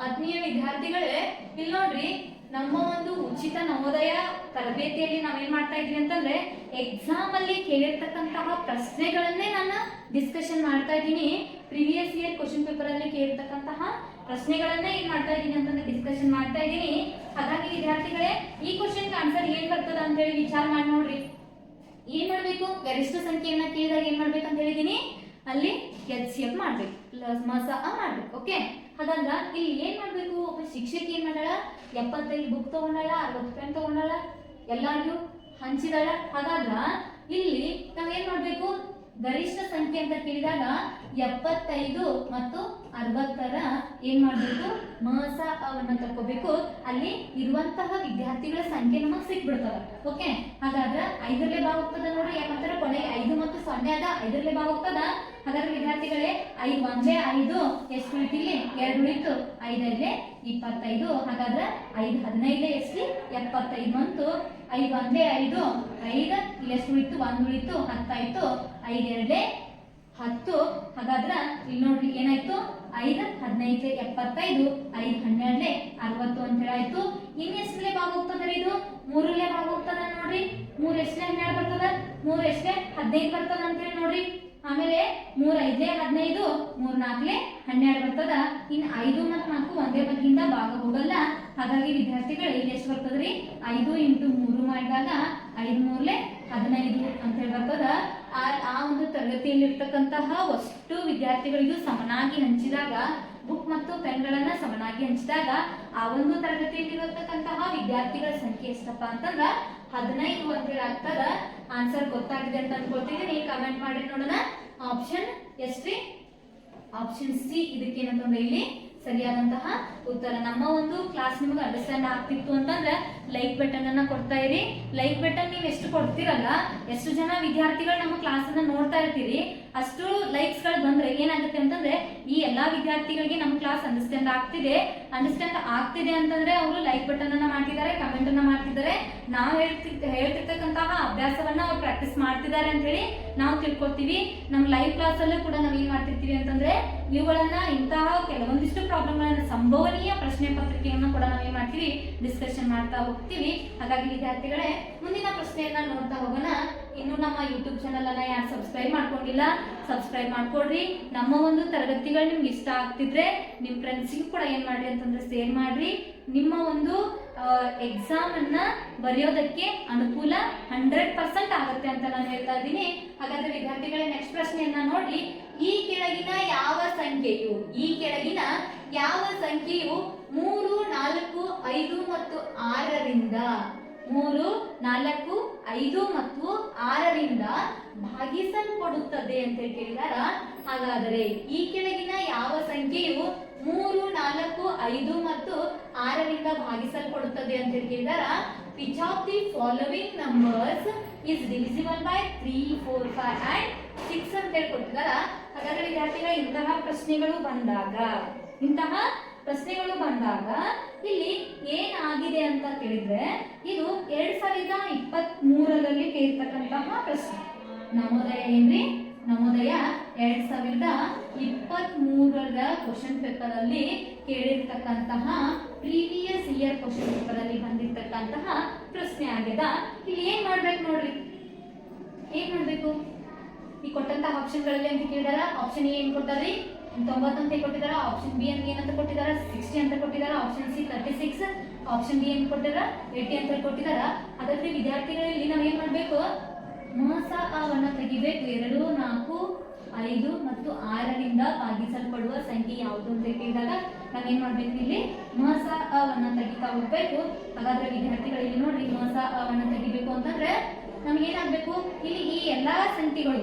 ಆತ್ಮೀಯ ವಿದ್ಯಾರ್ಥಿಗಳೇ, ಇಲ್ಲಿ ನೋಡ್ರಿ, ನಮ್ಮ ಒಂದು ಉಚಿತ ನವೋದಯ ತರಬೇತಿಯಲ್ಲಿ ನಾವೇನ್ ಮಾಡ್ತಾ ಇದೀವಿ ಅಂತಂದ್ರೆ ಎಕ್ಸಾಮ್ ಅಲ್ಲಿ ಕೇಳಿರ್ತಕ್ಕಂತಹ ಪ್ರಶ್ನೆಗಳನ್ನೇ ನಾನು ಡಿಸ್ಕಷನ್ ಮಾಡ್ತಾ ಇದ್ದೀನಿ. ಪ್ರೀವಿಯಸ್ ಇಯರ್ ಕ್ವಶನ್ ಪೇಪರ್ ಅಲ್ಲಿ ಕೇಳಿರ್ತಕ್ಕಂತಹ ಪ್ರಶ್ನೆಗಳನ್ನೇ ಏನ್ ಮಾಡ್ತಾ ಇದ್ದೀನಿ ಅಂತಂದ್ರೆ ಡಿಸ್ಕಷನ್ ಮಾಡ್ತಾ ಇದ್ದೀನಿ. ಹಾಗಾಗಿ ವಿದ್ಯಾರ್ಥಿಗಳೇ, ಈ ಕ್ವಶನ್ ಆನ್ಸರ್ ಏನ್ ಬರ್ತದ ಅಂತ ಹೇಳಿ ವಿಚಾರ ಮಾಡಿ ನೋಡ್ರಿ. ಏನ್ ಮಾಡ್ಬೇಕು? ಗರಿಷ್ಠ ಸಂಖ್ಯೆಯನ್ನ ಕೇಳಿದಾಗ ಏನ್ ಮಾಡ್ಬೇಕಂತ ಹೇಳಿದೀನಿ, ಅಲ್ಲಿ HCF ಮಾಡ್ಬೇಕು, ಮಾಡ್ಬೇಕು. ಓಕೆ, ಹಾಗಂದ್ರ ಇಲ್ಲಿ ಏನ್ ಮಾಡ್ಬೇಕು? ಒಬ್ಬ ಶಿಕ್ಷಕಿ ಏನ್ ಮಾಡಾಳ? 75 ಬುಕ್ ತಗೊಂಡಾಳ, 60 ಪೆನ್ ತಗೊಂಡಾಳ, ಎಲ್ಲಾರ್ಗೂ ಹಂಚಿದಾಳ. ಹಾಗಾದ್ರ ಇಲ್ಲಿ ನಾವ್ ಏನ್ ಮಾಡ್ಬೇಕು? ಗರಿಷ್ಠ ಸಂಖ್ಯೆ ಅಂತ ಕೇಳಿದಾಗ 75 ಮತ್ತು 60ರ ಏನ್ ಮಾಡ್ಬೇಕು? ಅವನ್ನ ತಕೋಬೇಕು. ಅಲ್ಲಿ ಇರುವಂತಹ ವಿದ್ಯಾರ್ಥಿಗಳ ಸಂಖ್ಯೆ ನಮಗ್ ಸಿಕ್ಬಿಡ್ತದ. ಓಕೆ, ಹಾಗಾದ್ರೆ 5ರಲ್ಲೇ ಭಾಗ ಹೋಗ್ತದ ನೋಡ್ರಿ. ಯಾಕಂದ್ರೆ ಕೊನೆ 5 ಮತ್ತು 0 ಅದ, 5ರಲ್ಲೇ ಭಾಗ ಹೋಗ್ತದ. ಹಾಗಾದ್ರೆ ವಿದ್ಯಾರ್ಥಿಗಳೇ, 5 ಒಂದೇ 5 ಎಷ್ಟು ಉಳಿತು? ಇಲ್ಲಿ 2 ಉಳಿತು. 5 25. ಹಾಗಾದ್ರೆ 5 15 ಎಷ್ಟು? 75 ಬಂತು. 5 ಒಂದೇ 5 5 ಇಲ್ಲಿ ಎಷ್ಟು ಉಳಿತು? 1 ಉಳಿತು. 10 ಆಯ್ತು. 5 2 10. ಹಾಗಾದ್ರೆ ಇಲ್ಲಿ ನೋಡ್ರಿ ಏನಾಯ್ತು? 5 15 75, 5 12 60 ಅಂತ ಹೇಳಾಯ್ತು. ಇನ್ನು ಎಷ್ಟರಲ್ಲೇ ಭಾಗ ಹೋಗ್ತದ್ರಿ? ಇದು 3ರಲ್ಲೇ ಭಾಗ ಹೋಗ್ತದ ನೋಡ್ರಿ. 3 ಎಷ್ಟೇ 12 ಬರ್ತದ, 3 ಎಷ್ಟೇ 15 ಬರ್ತದ ಅಂತ ಹೇಳಿ ನೋಡ್ರಿ. ಆಮೇಲೆ 3 5 15, 3 4 12 ಬರ್ತದ. ಇನ್ನು 5 ಮತ್ತು 4 ಒಂದೇ ಬಗ್ಗಿಂದ ಭಾಗ ಹೋಗಲ್ಲ. ಹಾಗಾಗಿ ವಿದ್ಯಾರ್ಥಿಗಳು ಇಲ್ಲಿ ಎಷ್ಟು ಬರ್ತದ್ರಿ? 5 × 3 ಮಾಡಿದಾಗ 5 3 15 ಅಂತ ಹೇಳಿ ಬರ್ತದ. ಆ ಒಂದು ತರಗತಿಯಲ್ಲಿರ್ತಕ್ಕಂತಹ ಅಷ್ಟು ವಿದ್ಯಾರ್ಥಿಗಳಿಗೂ ಸಮನಾಗಿ ಹಂಚಿದಾಗ, ಬುಕ್ ಮತ್ತು ಪೆನ್ಗಳನ್ನ ಸಮನಾಗಿ ಹಂಚಿದಾಗ ಆ ಒಂದು ತರಗತಿಯಲ್ಲಿರತಕ್ಕಂತಹ ವಿದ್ಯಾರ್ಥಿಗಳ ಸಂಖ್ಯೆ ಎಷ್ಟಪ್ಪ ಅಂತಂದ್ರ 15 ಅಂತ ಹೇಳಿ ಆಗ್ತದ. ಆನ್ಸರ್ ಗೊತ್ತಾಗಿದೆ ಅಂತ ಅನ್ಕೊಳ್ತಿದ್ದೀನಿ. ಕಮೆಂಟ್ ಮಾಡಿ ನೋಡೋಣ. ಆಪ್ಷನ್ ಎಷ್ಟ್ರಿ? ಆಪ್ಷನ್ ಸಿ ಇದಕ್ಕೆ ಏನಂತಂದ್ರೆ ಇಲ್ಲಿ ಸರಿಯಾದಂತಹ ಉತ್ತರ. ನಮ್ಮ ಒಂದು ಕ್ಲಾಸ್ ನಿಮಗೆ ಅಂಡರ್ಸ್ಟ್ಯಾಂಡ್ ಆಗ್ತಿತ್ತು ಅಂತಂದ್ರೆ ಲೈಕ್ ಬಟನ್ ಅನ್ನ ಕೊಡ್ತಾ ಇರಿ. ಲೈಕ್ ಬಟನ್ ನೀವು ಎಷ್ಟು ಕೊಡ್ತಿರಲ್ಲ, ಎಷ್ಟು ಜನ ವಿದ್ಯಾರ್ಥಿಗಳು ನಮ್ಮ ಕ್ಲಾಸ್ ಅನ್ನ ನೋಡ್ತಾ ಇರ್ತೀರಿ, ಅಷ್ಟು ಲೈಕ್ಸ್ ಗಳು ಬಂದ್ರೆ ಏನಾಗುತ್ತೆ ಅಂತಂದ್ರೆ ಈ ಎಲ್ಲಾ ವಿದ್ಯಾರ್ಥಿಗಳಿಗೆ ನಮ್ಮ ಕ್ಲಾಸ್ ಅಂಡರ್ಸ್ಟ್ಯಾಂಡ್ ಆಗ್ತಿದೆ ಅಂತಂದ್ರೆ ಅವರು ಲೈಕ್ ಬಟನ್ ಅನ್ನ ಮಾಡ್ತಿದ್ದಾರೆ, ಕಮೆಂಟ್ ಅನ್ನ ಮಾಡ್ತಿದ್ದಾರೆ. ನಾವು ಹೇಳ್ತಿರ್ತಕ್ಕಂತಹ ಅಭ್ಯಾಸವನ್ನ ಅವ್ರು ಪ್ರಾಕ್ಟೀಸ್ ಮಾಡ್ತಿದ್ದಾರೆ ಅಂತ ಹೇಳಿ ನಾವು ತಿಳ್ಕೊತೀವಿ. ನಮ್ಮ ಲೈವ್ ಕ್ಲಾಸ್ ಅಲ್ಲೂ ಕೂಡ ನಾವ್ ಏನ್ ಮಾಡ್ತಿರ್ತೀವಿ ಅಂತಂದ್ರೆ ಇವುಗಳನ್ನ ಇಂತಹ ಕೆಲವೊಂದಿಷ್ಟು ಪ್ರಾಬ್ಲಮ್ಗಳನ್ನ ಸಂಭವನೀಯ ಪ್ರಶ್ನೆ ಪತ್ರಿಕೆಯನ್ನು ಕೂಡ ನಾವೇನ್ ಮಾಡ್ತೀವಿ? ಡಿಸ್ಕಷನ್ ಮಾಡ್ತಾ ಹೋಗ್ತೀವಿ. ಹಾಗಾಗಿ ವಿದ್ಯಾರ್ಥಿಗಳೇ, ಮುಂದಿನ ಪ್ರಶ್ನೆಯನ್ನ ನೋಡ್ತಾ ಹೋಗೋಣ. ಇನ್ನು ನಮ್ಮ ಯೂಟ್ಯೂಬ್ ಚಾನಲ್ ಅನ್ನ ಯಾರು ಸಬ್ಸ್ಕ್ರೈಬ್ ಮಾಡ್ಕೊಂಡಿಲ್ಲ, ಸಬ್ಸ್ಕ್ರೈಬ್ ಮಾಡ್ಕೊಡ್ರಿ. ನಮ್ಮ ಒಂದು ತರಗತಿಗಳು ನಿಮ್ಗೆ ಇಷ್ಟ ಆಗ್ತಿದ್ರೆ ನಿಮ್ ಫ್ರೆಂಡ್ಸ್ಗೂ ಕೂಡ ಏನ್ ಮಾಡ್ರಿ ಅಂತಂದ್ರೆ ಶೇರ್ ಮಾಡ್ರಿ. ನಿಮ್ಮ ಒಂದು ಎಕ್ಸಾಮ್ ಅನ್ನ ಬರೆಯೋದಕ್ಕೆ ಅನುಕೂಲ 100% ಆಗುತ್ತೆ ಅಂತ ನಾನು ಹೇಳ್ತಾ ಇದ್ದೀನಿ. ಹಾಗಾದ್ರೆ ವಿದ್ಯಾರ್ಥಿಗಳೇ, ನೆಕ್ಸ್ಟ್ ಪ್ರಶ್ನೆಯನ್ನ ನೋಡ್ರಿ. ಈ ಕೆಳಗಿನ ಯಾವ ಸಂಖ್ಯೆಯು 3 4 5 ಮತ್ತು 6ರಿಂದ 3 4 5 ಮತ್ತು 6ರಿಂದ ಭಾಗಿಸಲ್ಪಡುತ್ತದೆ ಅಂತ ಕೇಳಿದಾರ. ಹಾಗಾದರೆ ಈ ಕೆಳಗಿನ ಯಾವ ಸಂಖ್ಯೆಯು 3 4 5 ಮತ್ತು 6ರಿಂದ ಭಾಗಿಸಲ್ಪಡುತ್ತದೆ ಅಂತ ಕೇಳಿದಾರ. Which of the following numbers is divisible by 3, 4, 5 and 6 ಅಂತ ಕೊಟ್ಟಿದಾರ. ಹಾಗಾದ್ರೆ ವಿದ್ಯಾರ್ಥಿಗಳ ಇಂತಹ ಪ್ರಶ್ನೆಗಳು ಬಂದಾಗ ಇಲ್ಲಿ ಏನಾಗಿದೆ ಅಂತ ಕೇಳಿದ್ರೆ ಇದು 2023ರಲ್ಲಿ ಕೇಳಿರ್ತಕ್ಕಂತಹ ಪ್ರಶ್ನೆ. ನವೋದಯ ಏನ್ರಿ? ನವೋದಯ 2023ರ ಕ್ವಶನ್ ಪೇಪರ್ ಅಲ್ಲಿ ಕೇಳಿರ್ತಕ್ಕಂತಹ ಪ್ರೀವಿಯಸ್ ಇಯರ್ ಕ್ವಶನ್ ಪೇಪರ್ ಅಲ್ಲಿ ಬಂದಿರ್ತಕ್ಕಂತಹ ಪ್ರಶ್ನೆ ಆಗಿದೆ. ಇಲ್ಲಿ ಏನ್ ಮಾಡ್ಬೇಕು ನೋಡ್ರಿ, ಏನ್ ಮಾಡ್ಬೇಕು? ಈ ಕೊಟ್ಟಂತಹ ಆಪ್ಷನ್ಗಳಲ್ಲಿ ಅಂತ ಕೇಳಿದಾರ. ಆಪ್ಷನ್ ಎ ಏನ್ ಕೊಟ್ಟಾರಿ? 90 ಅಂತ ಕೊಟ್ಟಿದಾರ. ಆಪ್ಷನ್ ಬಿ ಅಂತ ಏನಂತ ಕೊಟ್ಟಿದಾರ? 60 ಅಂತ ಕೊಟ್ಟಿದಾರ. ಆಪ್ಷನ್ ಸಿ 36, ಆಪ್ಷನ್ ಡಿ ಏನ್ ಕೊಟ್ಟಿದಾರ? 80 ಅಂತ ಕೊಟ್ಟಿದಾರ. ಹಾಗಾದ್ರೆ ವಿದ್ಯಾರ್ಥಿಗಳಲ್ಲಿ ನಾವ್ ಏನ್ ಮಾಡ್ಬೇಕು? ಅವನ್ನ ತೆಗಿಬೇಕು. 2 4 5 ಮತ್ತು 6ರಿಂದ ಭಾಗಿಸಲ್ಪಡುವ ಸಂಖ್ಯೆ ಯಾವುದು ಅಂತ ಕೇಳಿದಾಗ ನಾವೇನ್ ಮಾಡ್ಬೇಕು, ಇಲ್ಲಿ ಮಸ ಅವನ್ನ ತೆಗಿತಾ ಹೋಗ್ಬೇಕು. ಹಾಗಾದ್ರೆ ವಿದ್ಯಾರ್ಥಿಗಳು ಇಲ್ಲಿ ನೋಡ್ರಿ, ಮಸ ಅವನ್ನ ತೆಗಿಬೇಕು ಅಂತಂದ್ರೆ ನಮ್ಗೆ ಏನಾಗ್ಬೇಕು, ಇಲ್ಲಿ ಈ ಎಲ್ಲಾ ಸಂಖ್ಯೆಗಳು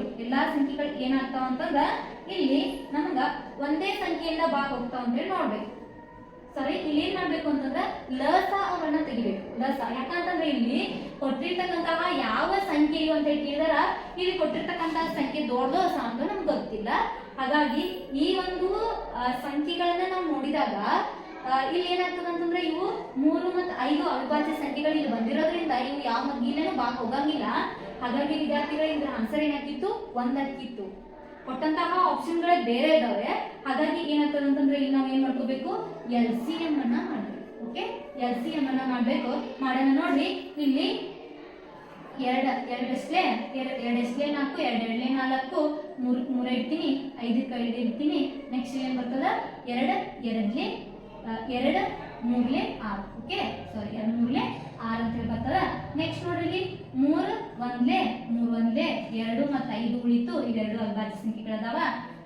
ಏನಾಗ್ತಾವ ಅಂತಂದ್ರ ಇಲ್ಲಿ ನಮಗ ಒಂದೇ ಸಂಖ್ಯೆಯಿಂದ ಭಾಗ ಹೋಗ್ತಾವ ಅಂತೇಳಿ ನೋಡ್ಬೇಕು. ಸಾರಿ, ಇಲ್ಲಿ ಏನ್ ಮಾಡ್ಬೇಕು ಅಂತಂದ್ರೆ ಲಸ ಅವನ್ನ ತೆಗಿಬೇಕು. ಲಸ ಯಾಕಂತಂದ್ರೆ ಇಲ್ಲಿ ಕೊಟ್ಟಿರ್ತಕ್ಕಂತಹ ಯಾವ ಸಂಖ್ಯೆಯು ಅಂತ ಹೇಳಿ ಕೇಳಿದಾರ, ಇಲ್ಲಿ ಕೊಟ್ಟಿರ್ತಕ್ಕಂತಹ ಸಂಖ್ಯೆ ದೊಡ್ಡದೋ ಸಣ್ಣದೋ ನಮ್ಗೆ ಗೊತ್ತಿಲ್ಲ. ಹಾಗಾಗಿ ಈ ಒಂದು ಸಂಖ್ಯೆಗಳನ್ನ ನಾವು ನೋಡಿದಾಗ ಇಲ್ಲಿ ಏನಾಗ್ತದೆ ಅಂತಂದ್ರೆ ಇವು 3 ಮತ್ತು 5 ಅವಿಭಾಜ್ಯ ಸಂಖ್ಯೆಗಳು ಇಲ್ಲಿ ಬಂದಿರೋದ್ರಿಂದ ಇವು ಯಾವ ಮಗ್ಗಿಲೇನೂ ಭಾಗ ಹೋಗಂಗಿಲ್ಲ. ಹಾಗಾಗಿ ವಿದ್ಯಾರ್ಥಿಗಳು ಇದ್ರ ಆನ್ಸರ್ ಏನಾಗಿತ್ತು, 1 ಆಗಿತ್ತು. ಕೊಟ್ಟಂತಹ ಆಪ್ಷನ್ಗಳೇ ಬೇರೆ ಇದಾವೆ. ಹಾಗಾಗಿ ಏನಾಗ್ತದೆ ಅಂತಂದ್ರೆ ಇಲ್ಲಿ ನಾವು ಏನ್ ಮಾಡ್ಕೋಬೇಕು, LCM ಅನ್ನ ಮಾಡ್ಬೇಕು. ಓಕೆ, LCM ಅನ್ನ ಮಾಡ್ಬೇಕು. ಮಾಡೋಣ ನೋಡ್ರಿ, ಇಲ್ಲಿ 2 ಎಷ್ಟೇ 4, 2 4, 3 ಇಡ್ತೀನಿ, 5ಕ್ಕೆ 5 ಇಡ್ತೀನಿ. ನೆಕ್ಸ್ಟ್ ಏನ್ ಬರ್ತದ, 2 2 3 6. ಓಕೆ, ಸಾರಿ 2 3 6 ಅಂತ ಹೇಳಿ ಬರ್ತದ. ನೆಕ್ಸ್ಟ್ ನೋಡ್ರಿ, ಇಲ್ಲಿ 3 1 2 ಮತ್ತು 5 ಉಳಿತು. ಇವೆರಡು ಅವಿಭಾಜ್ಯ ಸಂಖ್ಯೆಗಳದಾವ.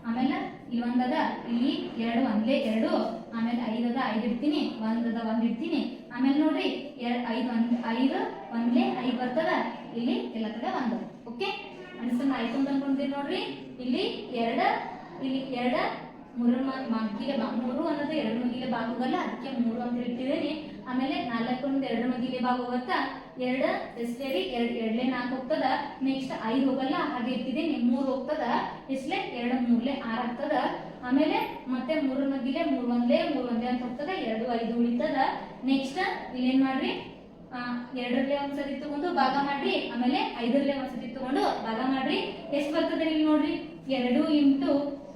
ಆಮೇಲೆ ಇಲ್ಲಿ 1 ಅದ, ಇಲ್ಲಿ 2 1 2, ಆಮೇಲೆ 5 ಅದ, 5 ಇಡ್ತೀನಿ, 1 ಅದ, 1 ಇಡ್ತೀನಿ. ಆಮೇಲೆ ನೋಡ್ರಿ 5 1 ಬರ್ತದ. ಇಲ್ಲಿ ಎಲ್ಲ ಕಡೆ 1. ಓಕೆ, ಅನ್ಸನ್ ಆಯ್ತು ಅಂತ ಅನ್ಕೊಂತೀವಿ ನೋಡ್ರಿ. ಇಲ್ಲಿ 2 3 ಮಗ್ಗಿಲೆ 3 ಅನ್ನೋದು 2 ಮಗ್ಗಿಲೆ ಭಾಗ ಹೋಗಲ್ಲ, ಅದಕ್ಕೆ 3 ಅಂತ ಇಟ್ಟಿದ್ದೀನಿ. ಆಮೇಲೆ 4 ಒಂದು 2 ಮಗ್ಗಿಲೆ ಭಾಗ ಹೋಗುತ್ತಾ, 2 ಎಷ್ಟೇರಿ 2 4 ಹೋಗ್ತದ. ನೆಕ್ಸ್ಟ್ 5 ಹೋಗಲ್ಲ, ಹಾಗೆ ಇಟ್ಟಿದ್ದೀನಿ. 3 ಹೋಗ್ತದ, ಎಷ್ಟೇ 2 3 6 ಆಗ್ತದ. ಆಮೇಲೆ ಮತ್ತೆ 3 ಮಗ್ಗಿಲೆ 3 1 ಅಂತ ಹೋಗ್ತದ. 2 5 ಉಳಿತದ. ನೆಕ್ಸ್ಟ್ ಇಲ್ಲಿ ಏನ್ ಮಾಡ್ರಿ, 2ರಲ್ಲಿ ಒಂದ್ಸತಿ ತಗೊಂಡು ಭಾಗ ಮಾಡ್ರಿ, ಆಮೇಲೆ 5ರಲ್ಲಿ ಒಂದ್ಸತಿ ತಗೊಂಡು ಭಾಗ ಮಾಡ್ರಿ. ಎಷ್ಟು ಬರ್ತದೆ ಇಲ್ಲಿ ನೋಡ್ರಿ, 2 ಇಂಟು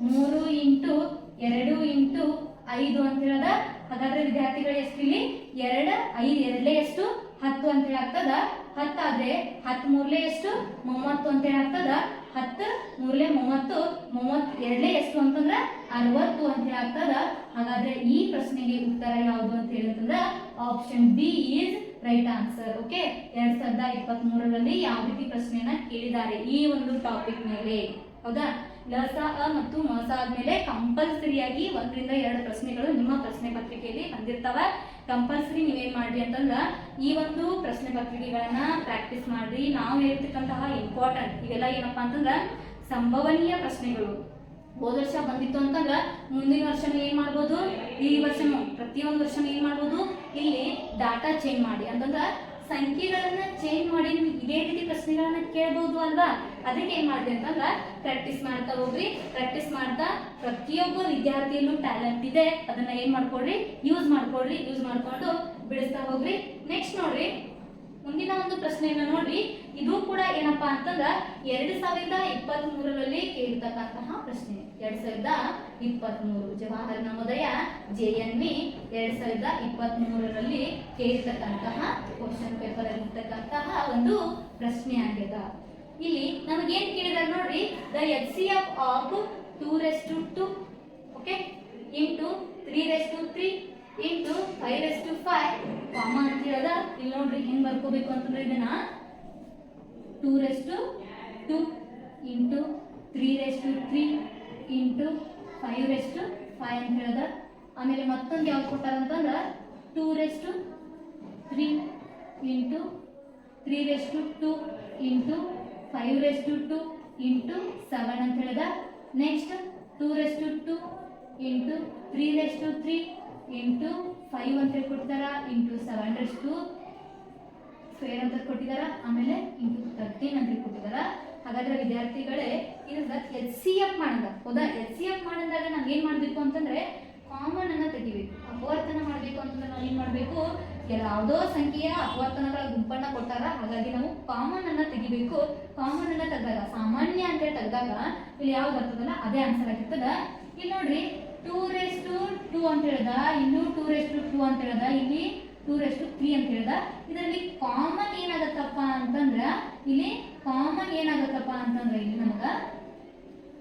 3 ಇಂಟು 2 ಇಂಟು 5 ಅಂತ ಹೇಳದ. ಹಾಗಾದ್ರೆ ವಿದ್ಯಾರ್ಥಿಗಳು ಎಷ್ಟು, ಇಲ್ಲಿ 2 5 2 ಎಷ್ಟು 10 ಅಂತ ಹೇಳಿ ಆಗ್ತದ. 10 ಆದ್ರೆ 10 3 ಎಷ್ಟು 30 ಅಂತ ಹೇಳಿ ಆಗ್ತದ. 10 3 30, 32 ಎಷ್ಟು ಅಂತಂದ್ರೆ 60 ಅಂತ ಹೇಳಿ ಆಗ್ತದ. ಹಾಗಾದ್ರೆ ಈ ಪ್ರಶ್ನೆಗೆ ಉತ್ತರ ಯಾವುದು ಅಂತ ಹೇಳಿದ್ರೆ option B is right answer. Okay, 2023ರಲ್ಲಿ ಯಾವ ರೀತಿ ಪ್ರಶ್ನೆಯನ್ನ ಕೇಳಿದ್ದಾರೆ ಈ ಒಂದು ಟಾಪಿಕ್ ಮೇಲೆ, ಹೌದಾ. ಲಸ ಮತ್ತು ಮಸ ಆದ್ಮೇಲೆ ಕಂಪಲ್ಸರಿಯಾಗಿ 1 ರಿಂದ 2 ಪ್ರಶ್ನೆಗಳು ನಿಮ್ಮ ಪ್ರಶ್ನೆ ಪತ್ರಿಕೆಯಲ್ಲಿ ಬಂದಿರ್ತಾವ. ಕಂಪಲ್ಸರಿ ನೀವೇನ್ ಮಾಡ್ರಿ ಅಂತಂದ್ರ ಈ ಒಂದು ಪ್ರಶ್ನೆ ಪತ್ರಿಕೆಗಳನ್ನ ಪ್ರಾಕ್ಟೀಸ್ ಮಾಡ್ರಿ. ನಾವು ಹೇಳ್ತಕ್ಕಂತಹ ಇಂಪಾರ್ಟೆಂಟ್ ಇವೆಲ್ಲ ಏನಪ್ಪಾ ಅಂತಂದ್ರ ಸಂಭವನೀಯ ಪ್ರಶ್ನೆಗಳು. ಹೋದ ವರ್ಷ ಬಂದಿತ್ತು ಅಂತಂದ್ರ ಮುಂದಿನ ವರ್ಷನೂ ಏನ್ ಮಾಡ್ಬೋದು, ಈ ವರ್ಷನೂ ಪ್ರತಿಯೊಂದು ವರ್ಷನೂ ಏನ್ ಮಾಡ್ಬೋದು, ಇಲ್ಲಿ ಡಾಟಾ ಚೇಂಜ್ ಮಾಡಿ ಅಂತಂದ್ರ ಸಂಖ್ಯೆಗಳನ್ನ ಚೇಂಜ್ ಮಾಡಿ ಇದೇ ರೀತಿ ಪ್ರಶ್ನೆಗಳನ್ನ ಕೇಳಬಹುದು ಅಲ್ವಾ. ಅದಕ್ಕೆ ಏನ್ ಮಾಡಿದೆ ಅಂತಂದ್ರ ಪ್ರಾಕ್ಟೀಸ್ ಮಾಡ್ತಾ ಹೋಗ್ರಿ. ಪ್ರಾಕ್ಟೀಸ್ ಮಾಡ್ತಾ ಪ್ರತಿಯೊಬ್ಬ ವಿದ್ಯಾರ್ಥಿಯಲ್ಲೂ ಟ್ಯಾಲೆಂಟ್ ಇದೆ, ಅದನ್ನ ಏನ್ ಮಾಡ್ಕೊಡ್ರಿ, ಯೂಸ್ ಮಾಡ್ಕೊಂಡು ಬಿಡಿಸ್ತಾ ಹೋಗ್ರಿ. ನೆಕ್ಸ್ಟ್ ನೋಡ್ರಿ, ಮುಂದಿನ ಒಂದು ಪ್ರಶ್ನೆಯನ್ನ ನೋಡ್ರಿ. ಇದು ಕೂಡ ಏನಪ್ಪಾ ಅಂತಂದ್ರ 2023ರಲ್ಲಿ ಕೇಳಿರ್ತಕ್ಕಂತಹ ಪ್ರಶ್ನೆ. 2023 ಜವಾಹರ್ ನವೋದಯ JNV 2023ರಲ್ಲಿ ಕೇಳಿರ್ತಕ್ಕಂತಹ ಕ್ವಶನ್ ಪೇಪರ್ ಇರ್ತಕ್ಕಂತಹ ಒಂದು ಪ್ರಶ್ನೆ ಆಗಿದೆ. ಇಲ್ಲಿ ನಮಗೇನ್ ಕೇಳಿದಾರೆ ನೋಡ್ರಿ, the HCF of 2:2 okay into 3:3 into 5:5 comma ಅಂತ ಹೇಳದ. ಇಲ್ಲಿ ನೋಡ್ರಿ ಹೆಂಗ್ ಬರ್ಕೋಬೇಕು ಅಂತಂದ್ರೆ ಇದನ್ನ 2:2 ಇಂಟು 3:3 ಇಂಟು 5:5 ಅಂತ ಹೇಳದ. ಆಮೇಲೆ ಮತ್ತೊಂದು ಯಾವ್ದು ಕೊಟ್ಟಾರ ಅಂತಂದ್ರ 2:3 ಇಂಟು 3:2 ಇಂಟು 5:2 ಇಂಟು 7 ಅಂತ ಹೇಳದ. ನೆಕ್ಸ್ಟ್ 2:2 ಇಂಟು 3:3 ಇಂಟು 5 ಅಂತ ಹೇಳಿ ಕೊಟ್ಟಿದಾರ, ಇಂಟು 7:2 ಅಂತ ಕೊಟ್ಟಿದಾರ. ಆಮೇಲೆ ಇಂಟು 13 ಅಂತ ಹೇಳಿ ಕೊಟ್ಟಿದಾರ. ಹಾಗಾದ್ರೆ ವಿದ್ಯಾರ್ಥಿಗಳೇ ಇದನ್ನ HCF ಮಾಡಿದ, ಹೌದಾ. HCF ಮಾಡಿದಾಗ ನಾವ್ ಏನ್ ಮಾಡ್ಬೇಕು ಅಂತಂದ್ರೆ ಕಾಮನ್ ಅನ್ನ ತೆಗಿಬೇಕು. ಅಪವರ್ತನ ಮಾಡ್ಬೇಕು ಅಂತಂದ್ರೆ ನಾವ್ ಏನ್ ಮಾಡ್ಬೇಕು, ಯಾವುದೋ ಸಂಖ್ಯೆಯ ಅಪವರ್ತನಗಳ ಗುಂಪನ್ನ ಕೊಟ್ಟಾರ, ಹಾಗಾಗಿ ನಾವು ಕಾಮನ್ ಅನ್ನ ತೆಗಿಬೇಕು. ಕಾಮನ್ ಅನ್ನ ತೆಗೆದಾಗ ಸಾಮಾನ್ಯ ಅಂತ ಹೇಳಿ ತೆಗೆದಾಗ ಇಲ್ಲಿ ಯಾವ್ದು ಬರ್ತದಲ್ಲ ಅದೇ ಆನ್ಸರ್ ಆಗಿರ್ತದ. ಇಲ್ಲಿ ನೋಡ್ರಿ 2:2 ಅಂತ ಹೇಳ್ದ, ಇನ್ನು 2:2 ಅಂತ ಹೇಳ್ದ, ಇಲ್ಲಿ 2:3 ಅಂತ ಹೇಳ್ದ. ಇದರಲ್ಲಿ ಕಾಮನ್ ಏನಾಗತ್ತಪ್ಪ ಅಂತಂದ್ರ ಇಲ್ಲಿ ನಮಗ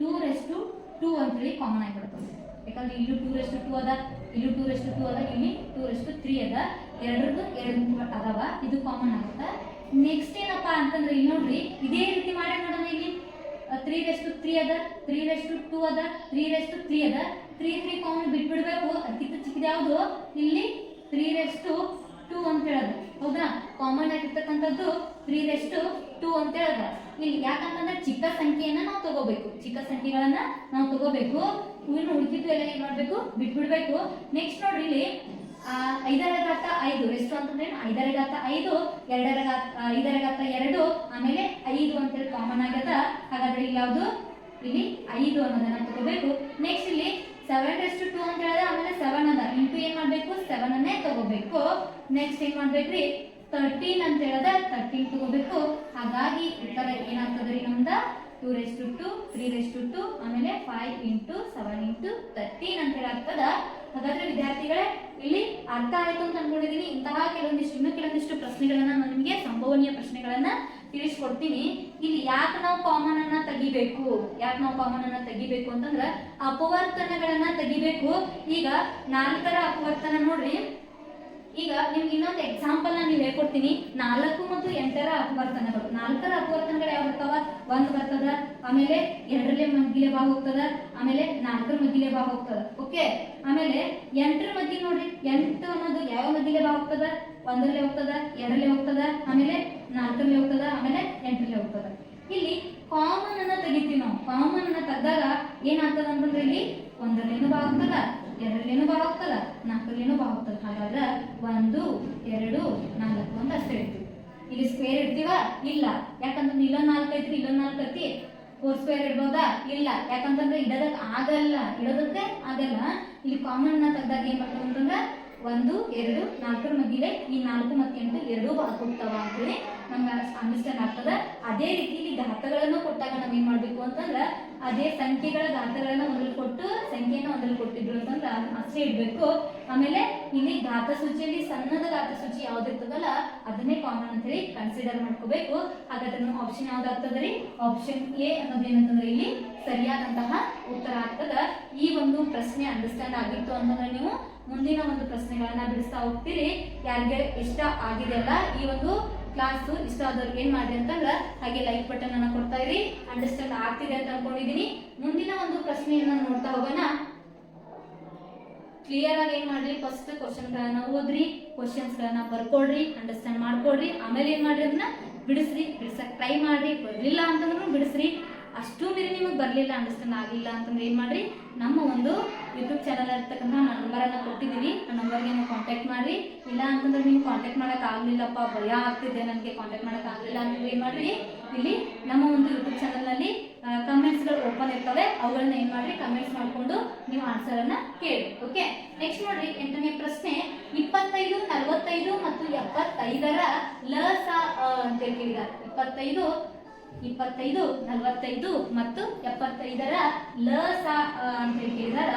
2:2 ಅಂತ ಹೇಳಿ ಕಾಮನ್ ಆಗಿಬಿಡ್ತದೆ. ಯಾಕಂದ್ರೆ ಇಲ್ಲಿ 2:2 ಅದ, ಇಲ್ಲಿ 2:2 ಅದ, ಇಲ್ಲಿ 2:3 ಅದ. ಎರಡರದ್ದು 2 ಅದಾವ, ಇದು ಕಾಮನ್ ಆಗುತ್ತ. ನೆಕ್ಸ್ಟ್ ಏನಪ್ಪಾ ಅಂತಂದ್ರೆ ಇಲ್ಲಿ ನೋಡ್ರಿ ಇದೇ ರೀತಿ ಮಾಡಿ ನೋಡೋಣ. ಇಲ್ಲಿ 3/3 ಅದ, 3/2 ಅದ, 3/3 ಅದ. 3 ಕಾಮನ್ ಬಿಟ್ಬಿಡ್ಬೇಕು. ಅದಕ್ಕಿಂತ ಚಿಕ್ಕದು ಯಾವುದು? ಇಲ್ಲಿ 3/2 ಅಂತ ಹೇಳೋದು. ಹೌದಾ? ಕಾಮನ್ ಆಗಿರ್ತಕ್ಕಂಥದ್ದು 3/2 ಅಂತ ಹೇಳೋದ. ಇಲ್ಲಿ ಯಾಕಂತಂದ್ರೆ ಚಿಕ್ಕ ಸಂಖ್ಯೆಯನ್ನ ನಾವು ತಗೋಬೇಕು, ಚಿಕ್ಕ ಸಂಖ್ಯೆಗಳನ್ನ ನಾವು ತಗೋಬೇಕು. ಇನ್ನು ಉಳಿದಿದ್ದು ಎಲ್ಲ ಏನ್ ಮಾಡ್ಬೇಕು? ಬಿಟ್ಬಿಡ್ಬೇಕು. ನೆಕ್ಸ್ಟ್ ನೋಡ್ರಿ ಇಲ್ಲಿ 5/5 ಎಷ್ಟು ಅಂತಂದ್ರೆ 5/5, 5/2, ಆಮೇಲೆ 5 ಅಂತೇಳಿ ಕಾಮನ್ ಆಗ್ಯದ. ಹಾಗಾದ್ರೆ ಇಲ್ಲಿ ಯಾವುದು? ಇಲ್ಲಿ 5 ಅನ್ನೋದನ್ನ ತಗೋಬೇಕು. ನೆಕ್ಸ್ಟ್ ಇಲ್ಲಿ 7/2 ಅಂತ ಹೇಳಿದ್ರೆ ಆಮೇಲೆ 7 ಅದ, ಇಂಟು ಏನ್ ಮಾಡ್ಬೇಕು? 7 ಅನ್ನೇ ತಗೋಬೇಕು. ನೆಕ್ಸ್ಟ್ ಏನ್ ಮಾಡ್ಬೇಕ್ರಿ? 13 ಅಂತ ಹೇಳಿದ್ರೆ 13 ತಗೋಬೇಕು. ಹಾಗಾಗಿ ಉತ್ತರ ಏನಾಗ್ತದ್ರಿ ನಮ್ದ? 2/2, 3/2, ಆಮೇಲೆ 5 × 7 × 13 ಅಂತ ಹೇಳಿ ಆಗ್ತದ. ಹಾಗಾದ್ರೆ ವಿದ್ಯಾರ್ಥಿಗಳೇ, ಇಲ್ಲಿ ಅರ್ಥ ಆಯ್ತು ಅಂತ ಅನ್ಕೊಂಡಿದ್ದೀನಿ. ಇಂತಹ ಕೆಲವೊಂದಿಷ್ಟು ಪ್ರಶ್ನೆಗಳನ್ನ ನಾನು ನಿಮಗೆ ಸಂಭವನೀಯ ಪ್ರಶ್ನೆಗಳನ್ನ ತಿಳಿಸ್ಕೊಡ್ತೀನಿ. ಇಲ್ಲಿ ಯಾಕೆ ನಾವು ಕಾಮನ್ ಅನ್ನ ತೆಗಿಬೇಕು ಅಂತಂದ್ರೆ ಅಪವರ್ತನಗಳನ್ನ ತೆಗಿಬೇಕು. ಈಗ 4ರ ಅಪವರ್ತನ ನೋಡ್ರಿ. ಈಗ ನಿಮ್ಗೆ ಇನ್ನೊಂದು ಎಕ್ಸಾಂಪಲ್ ನಾನು ಹೇಳ್ಕೊಡ್ತೀನಿ. 4 ಮತ್ತು 8ರ ಅಪವರ್ತನಗಳು. 4ರ ಅಪವರ್ತನಗಳು ಯಾವ ಬರ್ತಾವ? 1 ಬರ್ತದ, ಆಮೇಲೆ 2ರ ಮಗ್ಗಿಲೆ ಬಾ ಹೋಗ್ತದ, ಆಮೇಲೆ 4ರ ಮಗ್ಗಿಲೆ ಬಾ ಹೋಗ್ತದ. ಓಕೆ, ಆಮೇಲೆ 8ರ ಮಗ್ಗಿ ನೋಡ್ರಿ. 8 ಅನ್ನೋದು ಯಾವ ಮಗ್ಗಿಲೆ ಬಾ ಹೋಗ್ತದ? 1ರಲ್ಲಿ ಹೋಗ್ತದ, 2ರಲ್ಲಿ ಹೋಗ್ತದ, ಆಮೇಲೆ 4ರಲ್ಲಿ ಹೋಗ್ತದ, ಆಮೇಲೆ 8ರಲ್ಲಿ ಹೋಗ್ತದ. ಇಲ್ಲಿ ಕಾಮನ್ ಅನ್ನ ತೆಗಿತೀವಿ ನಾವು. ಕಾಮನ್ ಅನ್ನ ತೆಗೆದಾಗ ಏನಾಗ್ತದ ಅಂತಂದ್ರೆ ಇಲ್ಲಿ 1ರಲ್ಲೇನು ಬಾ ಹೋಗ್ತದ, 2ರಲ್ಲೇನು ಬಾ ಹೋಗ್ತದ, 4ರಲ್ಲೇನು ಬಾ ಹೋಗ್ತದ. ಹಾಗಾದ್ರೆ 1, 2, 4 ಅಂತ ಅಷ್ಟೇ ಇಡ್ತೀವಿ. ಇಲ್ಲಿ ಸ್ಕ್ವೇರ್ ಇಡ್ತೀವ? ಇಲ್ಲ. ಯಾಕಂತಂದ್ರೆ ಇಲ್ಲೊಂದು 4 ಐತಿ, ಇಲ್ಲೊಂದು 4 ಐತಿ, 4 ಸ್ಕ್ವೇರ್ ಇಡ್ಬೋದಾ? ಇಲ್ಲ. ಯಾಕಂತಂದ್ರೆ ಇಡೋದಕ್ಕೆ ಆಗಲ್ಲ. ಇಲ್ಲಿ ಕಾಮನ್ ಅನ್ನ ತೆಗೆದಾಗ ಏನ್ ಬರ್ತದೆ ಅಂತಂದ್ರೆ 1, 2, 4ರ ಮಧ್ಯೆ ಈ 4 ಮತ್ತು 8 ಎರಡೂ ಹೋಗ್ತಾವ ಅಂತೇಳಿ ನಮ್ಗೆ ಅಂಡರ್ಸ್ಟ್ಯಾಂಡ್ ಆಗ್ತದ. ಅದೇ ರೀತಿ ಇಲ್ಲಿ ಘಾತಗಳನ್ನು ಕೊಟ್ಟಾಗ ನಾವ್ ಏನ್ ಮಾಡ್ಬೇಕು ಅಂತಂದ್ರೆ ಅದೇ ಸಂಖ್ಯೆಗಳ ಘಾತಗಳನ್ನ ಒಂದ್ರಲ್ಲಿ ಕೊಟ್ಟು ಸಂಖ್ಯೆಯನ್ನು ಒಂದ್ರಲ್ಲಿ ಕೊಟ್ಟಿದ್ರು ಅಂತಂದ್ರೆ ಅಷ್ಟೇ ಇಡ್ಬೇಕು. ಆಮೇಲೆ ಇಲ್ಲಿ ಘಾತ ಸೂಚಿಯಲ್ಲಿ ಸಣ್ಣದ ಘಾತ ಸೂಚಿ ಯಾವ್ದಿರ್ತದಲ್ಲ ಅದನ್ನೇ ಕಾಮನ್ ಅಂತ ಹೇಳಿ ಕನ್ಸಿಡರ್ ಮಾಡ್ಕೋಬೇಕು. ಹಾಗಾದ್ರೆ ನಮ್ಮ ಆಪ್ಷನ್ ಯಾವ್ದಾಗ್ತದ್ರಿ? ಆಪ್ಷನ್ ಎ ಅನ್ನೋದು ಏನಂತಂದ್ರೆ ಇಲ್ಲಿ ಸರಿಯಾದಂತಹ ಉತ್ತರ ಆಗ್ತದ. ಈ ಒಂದು ಪ್ರಶ್ನೆ ಅಂಡರ್ಸ್ಟ್ಯಾಂಡ್ ಆಗಿತ್ತು ಅಂತಂದ್ರೆ ನೀವು ಮುಂದಿನ ಒಂದು ಪ್ರಶ್ನೆಗಳನ್ನ ಬಿಡಿಸ್ತಾ ಹೋಗ್ತೀರಿ. ಯಾರಿಗೆ ಇಷ್ಟ ಆಗಿದೆ ಅಲ್ಲ ಈ ಒಂದು ಕ್ಲಾಸ್, ಇಷ್ಟ ಆದವ್ರಿಗೆ ಏನ್ ಮಾಡಿ ಅಂತಂದ್ರೆ ಹಾಗೆ ಲೈಕ್ ಬಟನ್ ಅನ್ನ ಕೊಡ್ತಾ ಇರಿ. ಅಂಡರ್ಸ್ಟ್ಯಾಂಡ್ ಆಗ್ತಿದೆ ಅಂತ ಅನ್ಕೊಂಡಿದೀನಿ. ಮುಂದಿನ ಒಂದು ಪ್ರಶ್ನೆಯನ್ನ ನೋಡ್ತಾ ಹೋಗೋಣ. ಕ್ಲಿಯರ್ ಆಗಿ ಏನ್ ಮಾಡ್ರಿ? ಫಸ್ಟ್ ಕ್ವಶನ್ ಗಳನ್ನ ಓದ್ರಿ, ಕ್ವಶನ್ಸ್ ಗಳನ್ನ ಬರ್ಕೊಡ್ರಿ, ಅಂಡರ್ಸ್ಟ್ಯಾಂಡ್ ಮಾಡ್ಕೊಡ್ರಿ. ಆಮೇಲೆ ಏನ್ ಮಾಡ್ರಿ? ಅದನ್ನ ಬಿಡಿಸಕ್ ಟ್ರೈ ಮಾಡ್ರಿ. ಬರ್ಲಿಲ್ಲ ಅಂತಂದ್ರೂ ಬಿಡಿಸ್ರಿ. ಅಷ್ಟು ಮೀರಿ ನಿಮಗೆ ಬರಲಿಲ್ಲ, ಅಂಡರ್ಸ್ಟ್ಯಾಂಡ್ ಆಗಲಿಲ್ಲ ಅಂತಂದ್ರೆ ಏನು ಮಾಡಿರಿ? ನಮ್ಮ ಒಂದು ಯೂಟ್ಯೂಬ್ ಚಾನಲ್ ಇರ್ತಕ್ಕಂಥ ನಂಬರನ್ನು ಕೊಟ್ಟಿದ್ದೀವಿ. ಆ ನಂಬರ್ಗೆ ನೀವು ಕಾಂಟ್ಯಾಕ್ಟ್ ಮಾಡಿರಿ. ಇಲ್ಲ ಅಂತಂದ್ರೆ ನೀವು ಕಾಂಟ್ಯಾಕ್ಟ್ ಮಾಡೋಕೆ ಆಗಲಿಲ್ಲಪ್ಪ, ಭಯ ಆಗ್ತಿದೆ ನನಗೆ ಕಾಂಟ್ಯಾಕ್ಟ್ ಮಾಡೋಕೆ ಆಗಲಿಲ್ಲ ಅಂತಂದ್ರೆ ಏನು ಮಾಡಿರಿ? ಇಲ್ಲಿ ನಮ್ಮ ಒಂದು ಯೂಟ್ಯೂಬ್ ಚಾನಲ್ನಲ್ಲಿ ಕಮೆಂಟ್ಸ್ಗಳು ಓಪನ್ ಇರ್ತವೆ. ಅವುಗಳನ್ನ ಏನು ಮಾಡಿರಿ? ಕಮೆಂಟ್ಸ್ ಮಾಡಿಕೊಂಡು ನೀವು ಆನ್ಸರನ್ನು ಕೇಳಿ. ಓಕೆ, ನೆಕ್ಸ್ಟ್ ನೋಡ್ರಿ 8ನೇ ಪ್ರಶ್ನೆ. 25, 45 ಮತ್ತು 75ರ ಲಸ ಅಂತ ಕೇಳಿದ್ದಾರೆ. 25, 45 ಮತ್ತು 75ರ ಲಸ ಅಂತ ಕೇಳಿದಾರ.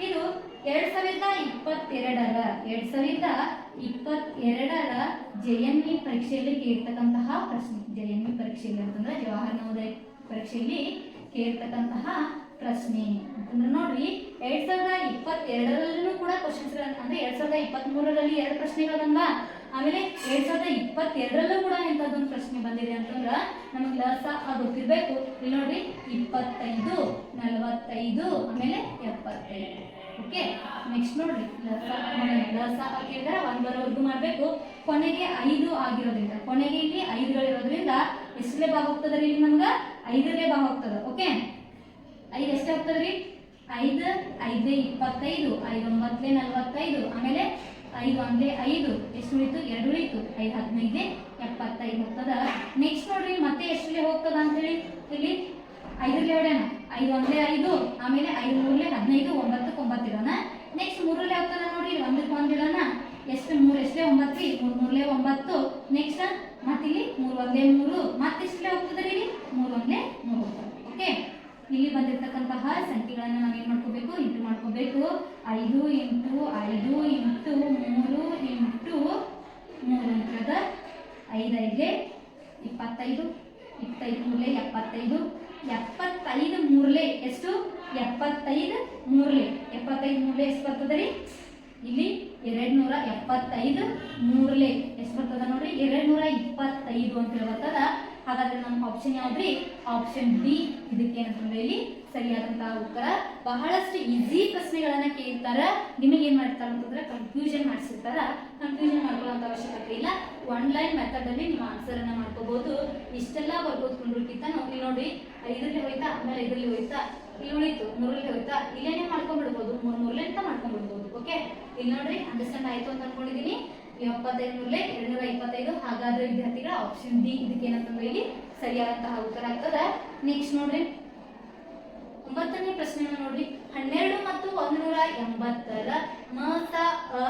ಇದು 2022ರ JNV ಪರೀಕ್ಷೆಯಲ್ಲಿ ಕೇಳ್ತಕ್ಕಂತಹ ಪ್ರಶ್ನೆ. JNV ಪರೀಕ್ಷೆಯಲ್ಲಿ ಅಂತಂದ್ರೆ ಜವಾಹರ್ ನವೋದಯ ಪರೀಕ್ಷೆಯಲ್ಲಿ ಕೇಳ್ತಕ್ಕಂತಹ ಪ್ರಶ್ನೆ ಅಂತಂದ್ರೆ ನೋಡ್ರಿ 2022ರಲ್ಲೂ ಕೂಡ ಕ್ವಶನ್ಸ್ ಅಂದ್ರೆ 2023ರಲ್ಲಿ 2 ಪ್ರಶ್ನೆಗಳು ಬಂದ್ವಾ. ಆಮೇಲೆ 2022ರಲ್ಲೂ ಕೂಡ ಎಂಥದ್ದೊಂದು ಪ್ರಶ್ನೆ ಬಂದಿದೆ ಅಂತಂದ್ರೆ ನಮಗೆ ಲಸ ಗೊತ್ತಿರಬೇಕು. ಇಲ್ಲಿ ನೋಡ್ರಿ 25, 45 ಆಮೇಲೆ 75. ಓಕೆ, ನೆಕ್ಸ್ಟ್ ನೋಡ್ರಿ ಲಸ ಕೇಳಿದ್ರೆ 1 ಬರೋವರೆಗೂ ಮಾಡಬೇಕು. ಕೊನೆಗೆ 5 ಆಗಿರೋದ್ರಿಂದ, ಕೊನೆಗೆ ಇಲ್ಲಿ 5ಗಳಿರೋದ್ರಿಂದ ಎಷ್ಟರಲ್ಲೇ ಭಾಗ ಹೋಗ್ತದ್ರಿ? ಇಲ್ಲಿ ನಮ್ಗೆ 5ರಲ್ಲೇ ಭಾಗ ಹೋಗ್ತದ. ಓಕೆ, 5 ಎಷ್ಟು ಹೋಗ್ತದ್ರಿ? 5, 5 25, 5 9 45, ಆಮೇಲೆ 5 1 5 ಎಷ್ಟು ಉಳಿತು? 2 ಉಳಿತು. 5 15 75 ಹೋಗ್ತದ. ನೆಕ್ಸ್ಟ್ ನೋಡ್ರಿ ಮತ್ತೆ ಎಷ್ಟರಲ್ಲೇ ಹೋಗ್ತದ ಅಂತೇಳಿ ಇಲ್ಲಿ 5ರಲ್ಲೇ ಹೊಡೆಯೋಣ. 5 1 5, ಆಮೇಲೆ 5 3 15, 9 9 ಇರೋಣ. ನೆಕ್ಸ್ಟ್ 3ರಲ್ಲೇ ಹೋಗ್ತದ ನೋಡ್ರಿ, 1ಕ್ಕೆ 1 ಇರೋಣ. ಎಷ್ಟು 3 ಎಷ್ಟೇ 9, 3 3 9. ನೆಕ್ಸ್ಟ್ ಮತ್ತೆ ಇಲ್ಲಿ 3 1 3, ಮತ್ತೆ ಎಷ್ಟರಲ್ಲೇ ಹೋಗ್ತದ್ರಿ? ಇಲ್ಲಿ 3 1 3 ಹೋಗ್ತದೆ. ಓಕೆ, ಇಲ್ಲಿ ಬಂದಿರತಕ್ಕಂತಹ ಸಂಖ್ಯೆಗಳನ್ನು ನಾವು ಏನು ಮಾಡ್ಕೋಬೇಕು? ಇಂಟು ಮಾಡ್ಕೋಬೇಕು. 5 × 5 × 3 × 3 ಅಂತದ 5 5 25, 25 3 75, 75 3 ಎಷ್ಟು? 75 3 ಎಷ್ಟು ಬರ್ತದೆ ರೀ? ಇಲ್ಲಿ 275 3 ಎಷ್ಟು ಬರ್ತದ ನೋಡ್ರಿ? 225 ಅಂತ ಹೇಳಿ ಬರ್ತದ. ಹಾಗಾದ್ರೆ ನಮ್ಮ ಆಪ್ಷನ್ ಯಾವ್ದ್ರಿ? ಆಪ್ಷನ್ ಡಿ ಇದಕ್ಕೆ ಏನಂತಂದ್ರೆ ಇಲ್ಲಿ ಸರಿಯಾದಂತಹ ಉತ್ತರ. ಬಹಳಷ್ಟು ಈಸಿ ಪ್ರಶ್ನೆಗಳನ್ನ ಕೇಳ್ತಾರ, ನಿಮಗೆ ಏನ್ ಮಾಡ್ತಾರ ಅಂತಂದ್ರೆ ಕನ್ಫ್ಯೂಷನ್ ಮಾಡಿಸಿರ್ತಾರ. ಕನ್ಫ್ಯೂಷನ್ ಮಾಡ್ಕೊಳ್ಳೋ ಅವಶ್ಯಕತೆ ಇಲ್ಲ. ಒನ್ ಲೈನ್ ಮೆಥಡ್ ಅಲ್ಲಿ ನೀವು ಆನ್ಸರ್ ಅನ್ನ ಮಾಡ್ಕೋಬಹುದು. ಇಷ್ಟೆಲ್ಲ ಬರ್ಬೋದ್ಕೊಂಡ್ರಿಗಿಂತ ಇಲ್ಲಿ ನೋಡಿ 5ರಲ್ಲಿ ಹೋಯ್ತಾ, ಆಮೇಲೆ 5ರಲ್ಲಿ ಹೋಯ್ತಾ, ಇಲ್ಲಿ ಉಳಿತು 3ರಲ್ಲಿ ಹೋಯ್ತಾ, ಇಲ್ಲೇನೆ ಮಾಡ್ಕೊಂಡ್ಬಿಡ್ಬೋದು, 3 ಲೈನ್ ಮಾಡ್ಕೊಂಡ್ಬಿಡ್ಬೋದು. ಓಕೆ, ಇಲ್ಲಿ ನೋಡ್ರಿ ಅಂಡರ್ಸ್ಟ್ಯಾಂಡ್ ಆಯ್ತು ಅಂತ ಅನ್ಕೊಂಡಿದೀನಿ. 75 ಮೂರ್ಲೆ 225. ಹಾಗಾದ್ರೆ ವಿದ್ಯಾರ್ಥಿಗಳ ಆಪ್ಷನ್ ಡಿ ಇದಕ್ಕೆ ಏನಂತಂದ್ರೆ ಇಲ್ಲಿ ಸರಿಯಾದಂತಹ ಉತ್ತರ ಆಗ್ತದ. ನೆಕ್ಸ್ಟ್ ನೋಡ್ರಿ 9ನೇ ಪ್ರಶ್ನೆನ ನೋಡ್ರಿ. 12 ಮತ್ತು 180ರ ಮ ಸ ಅ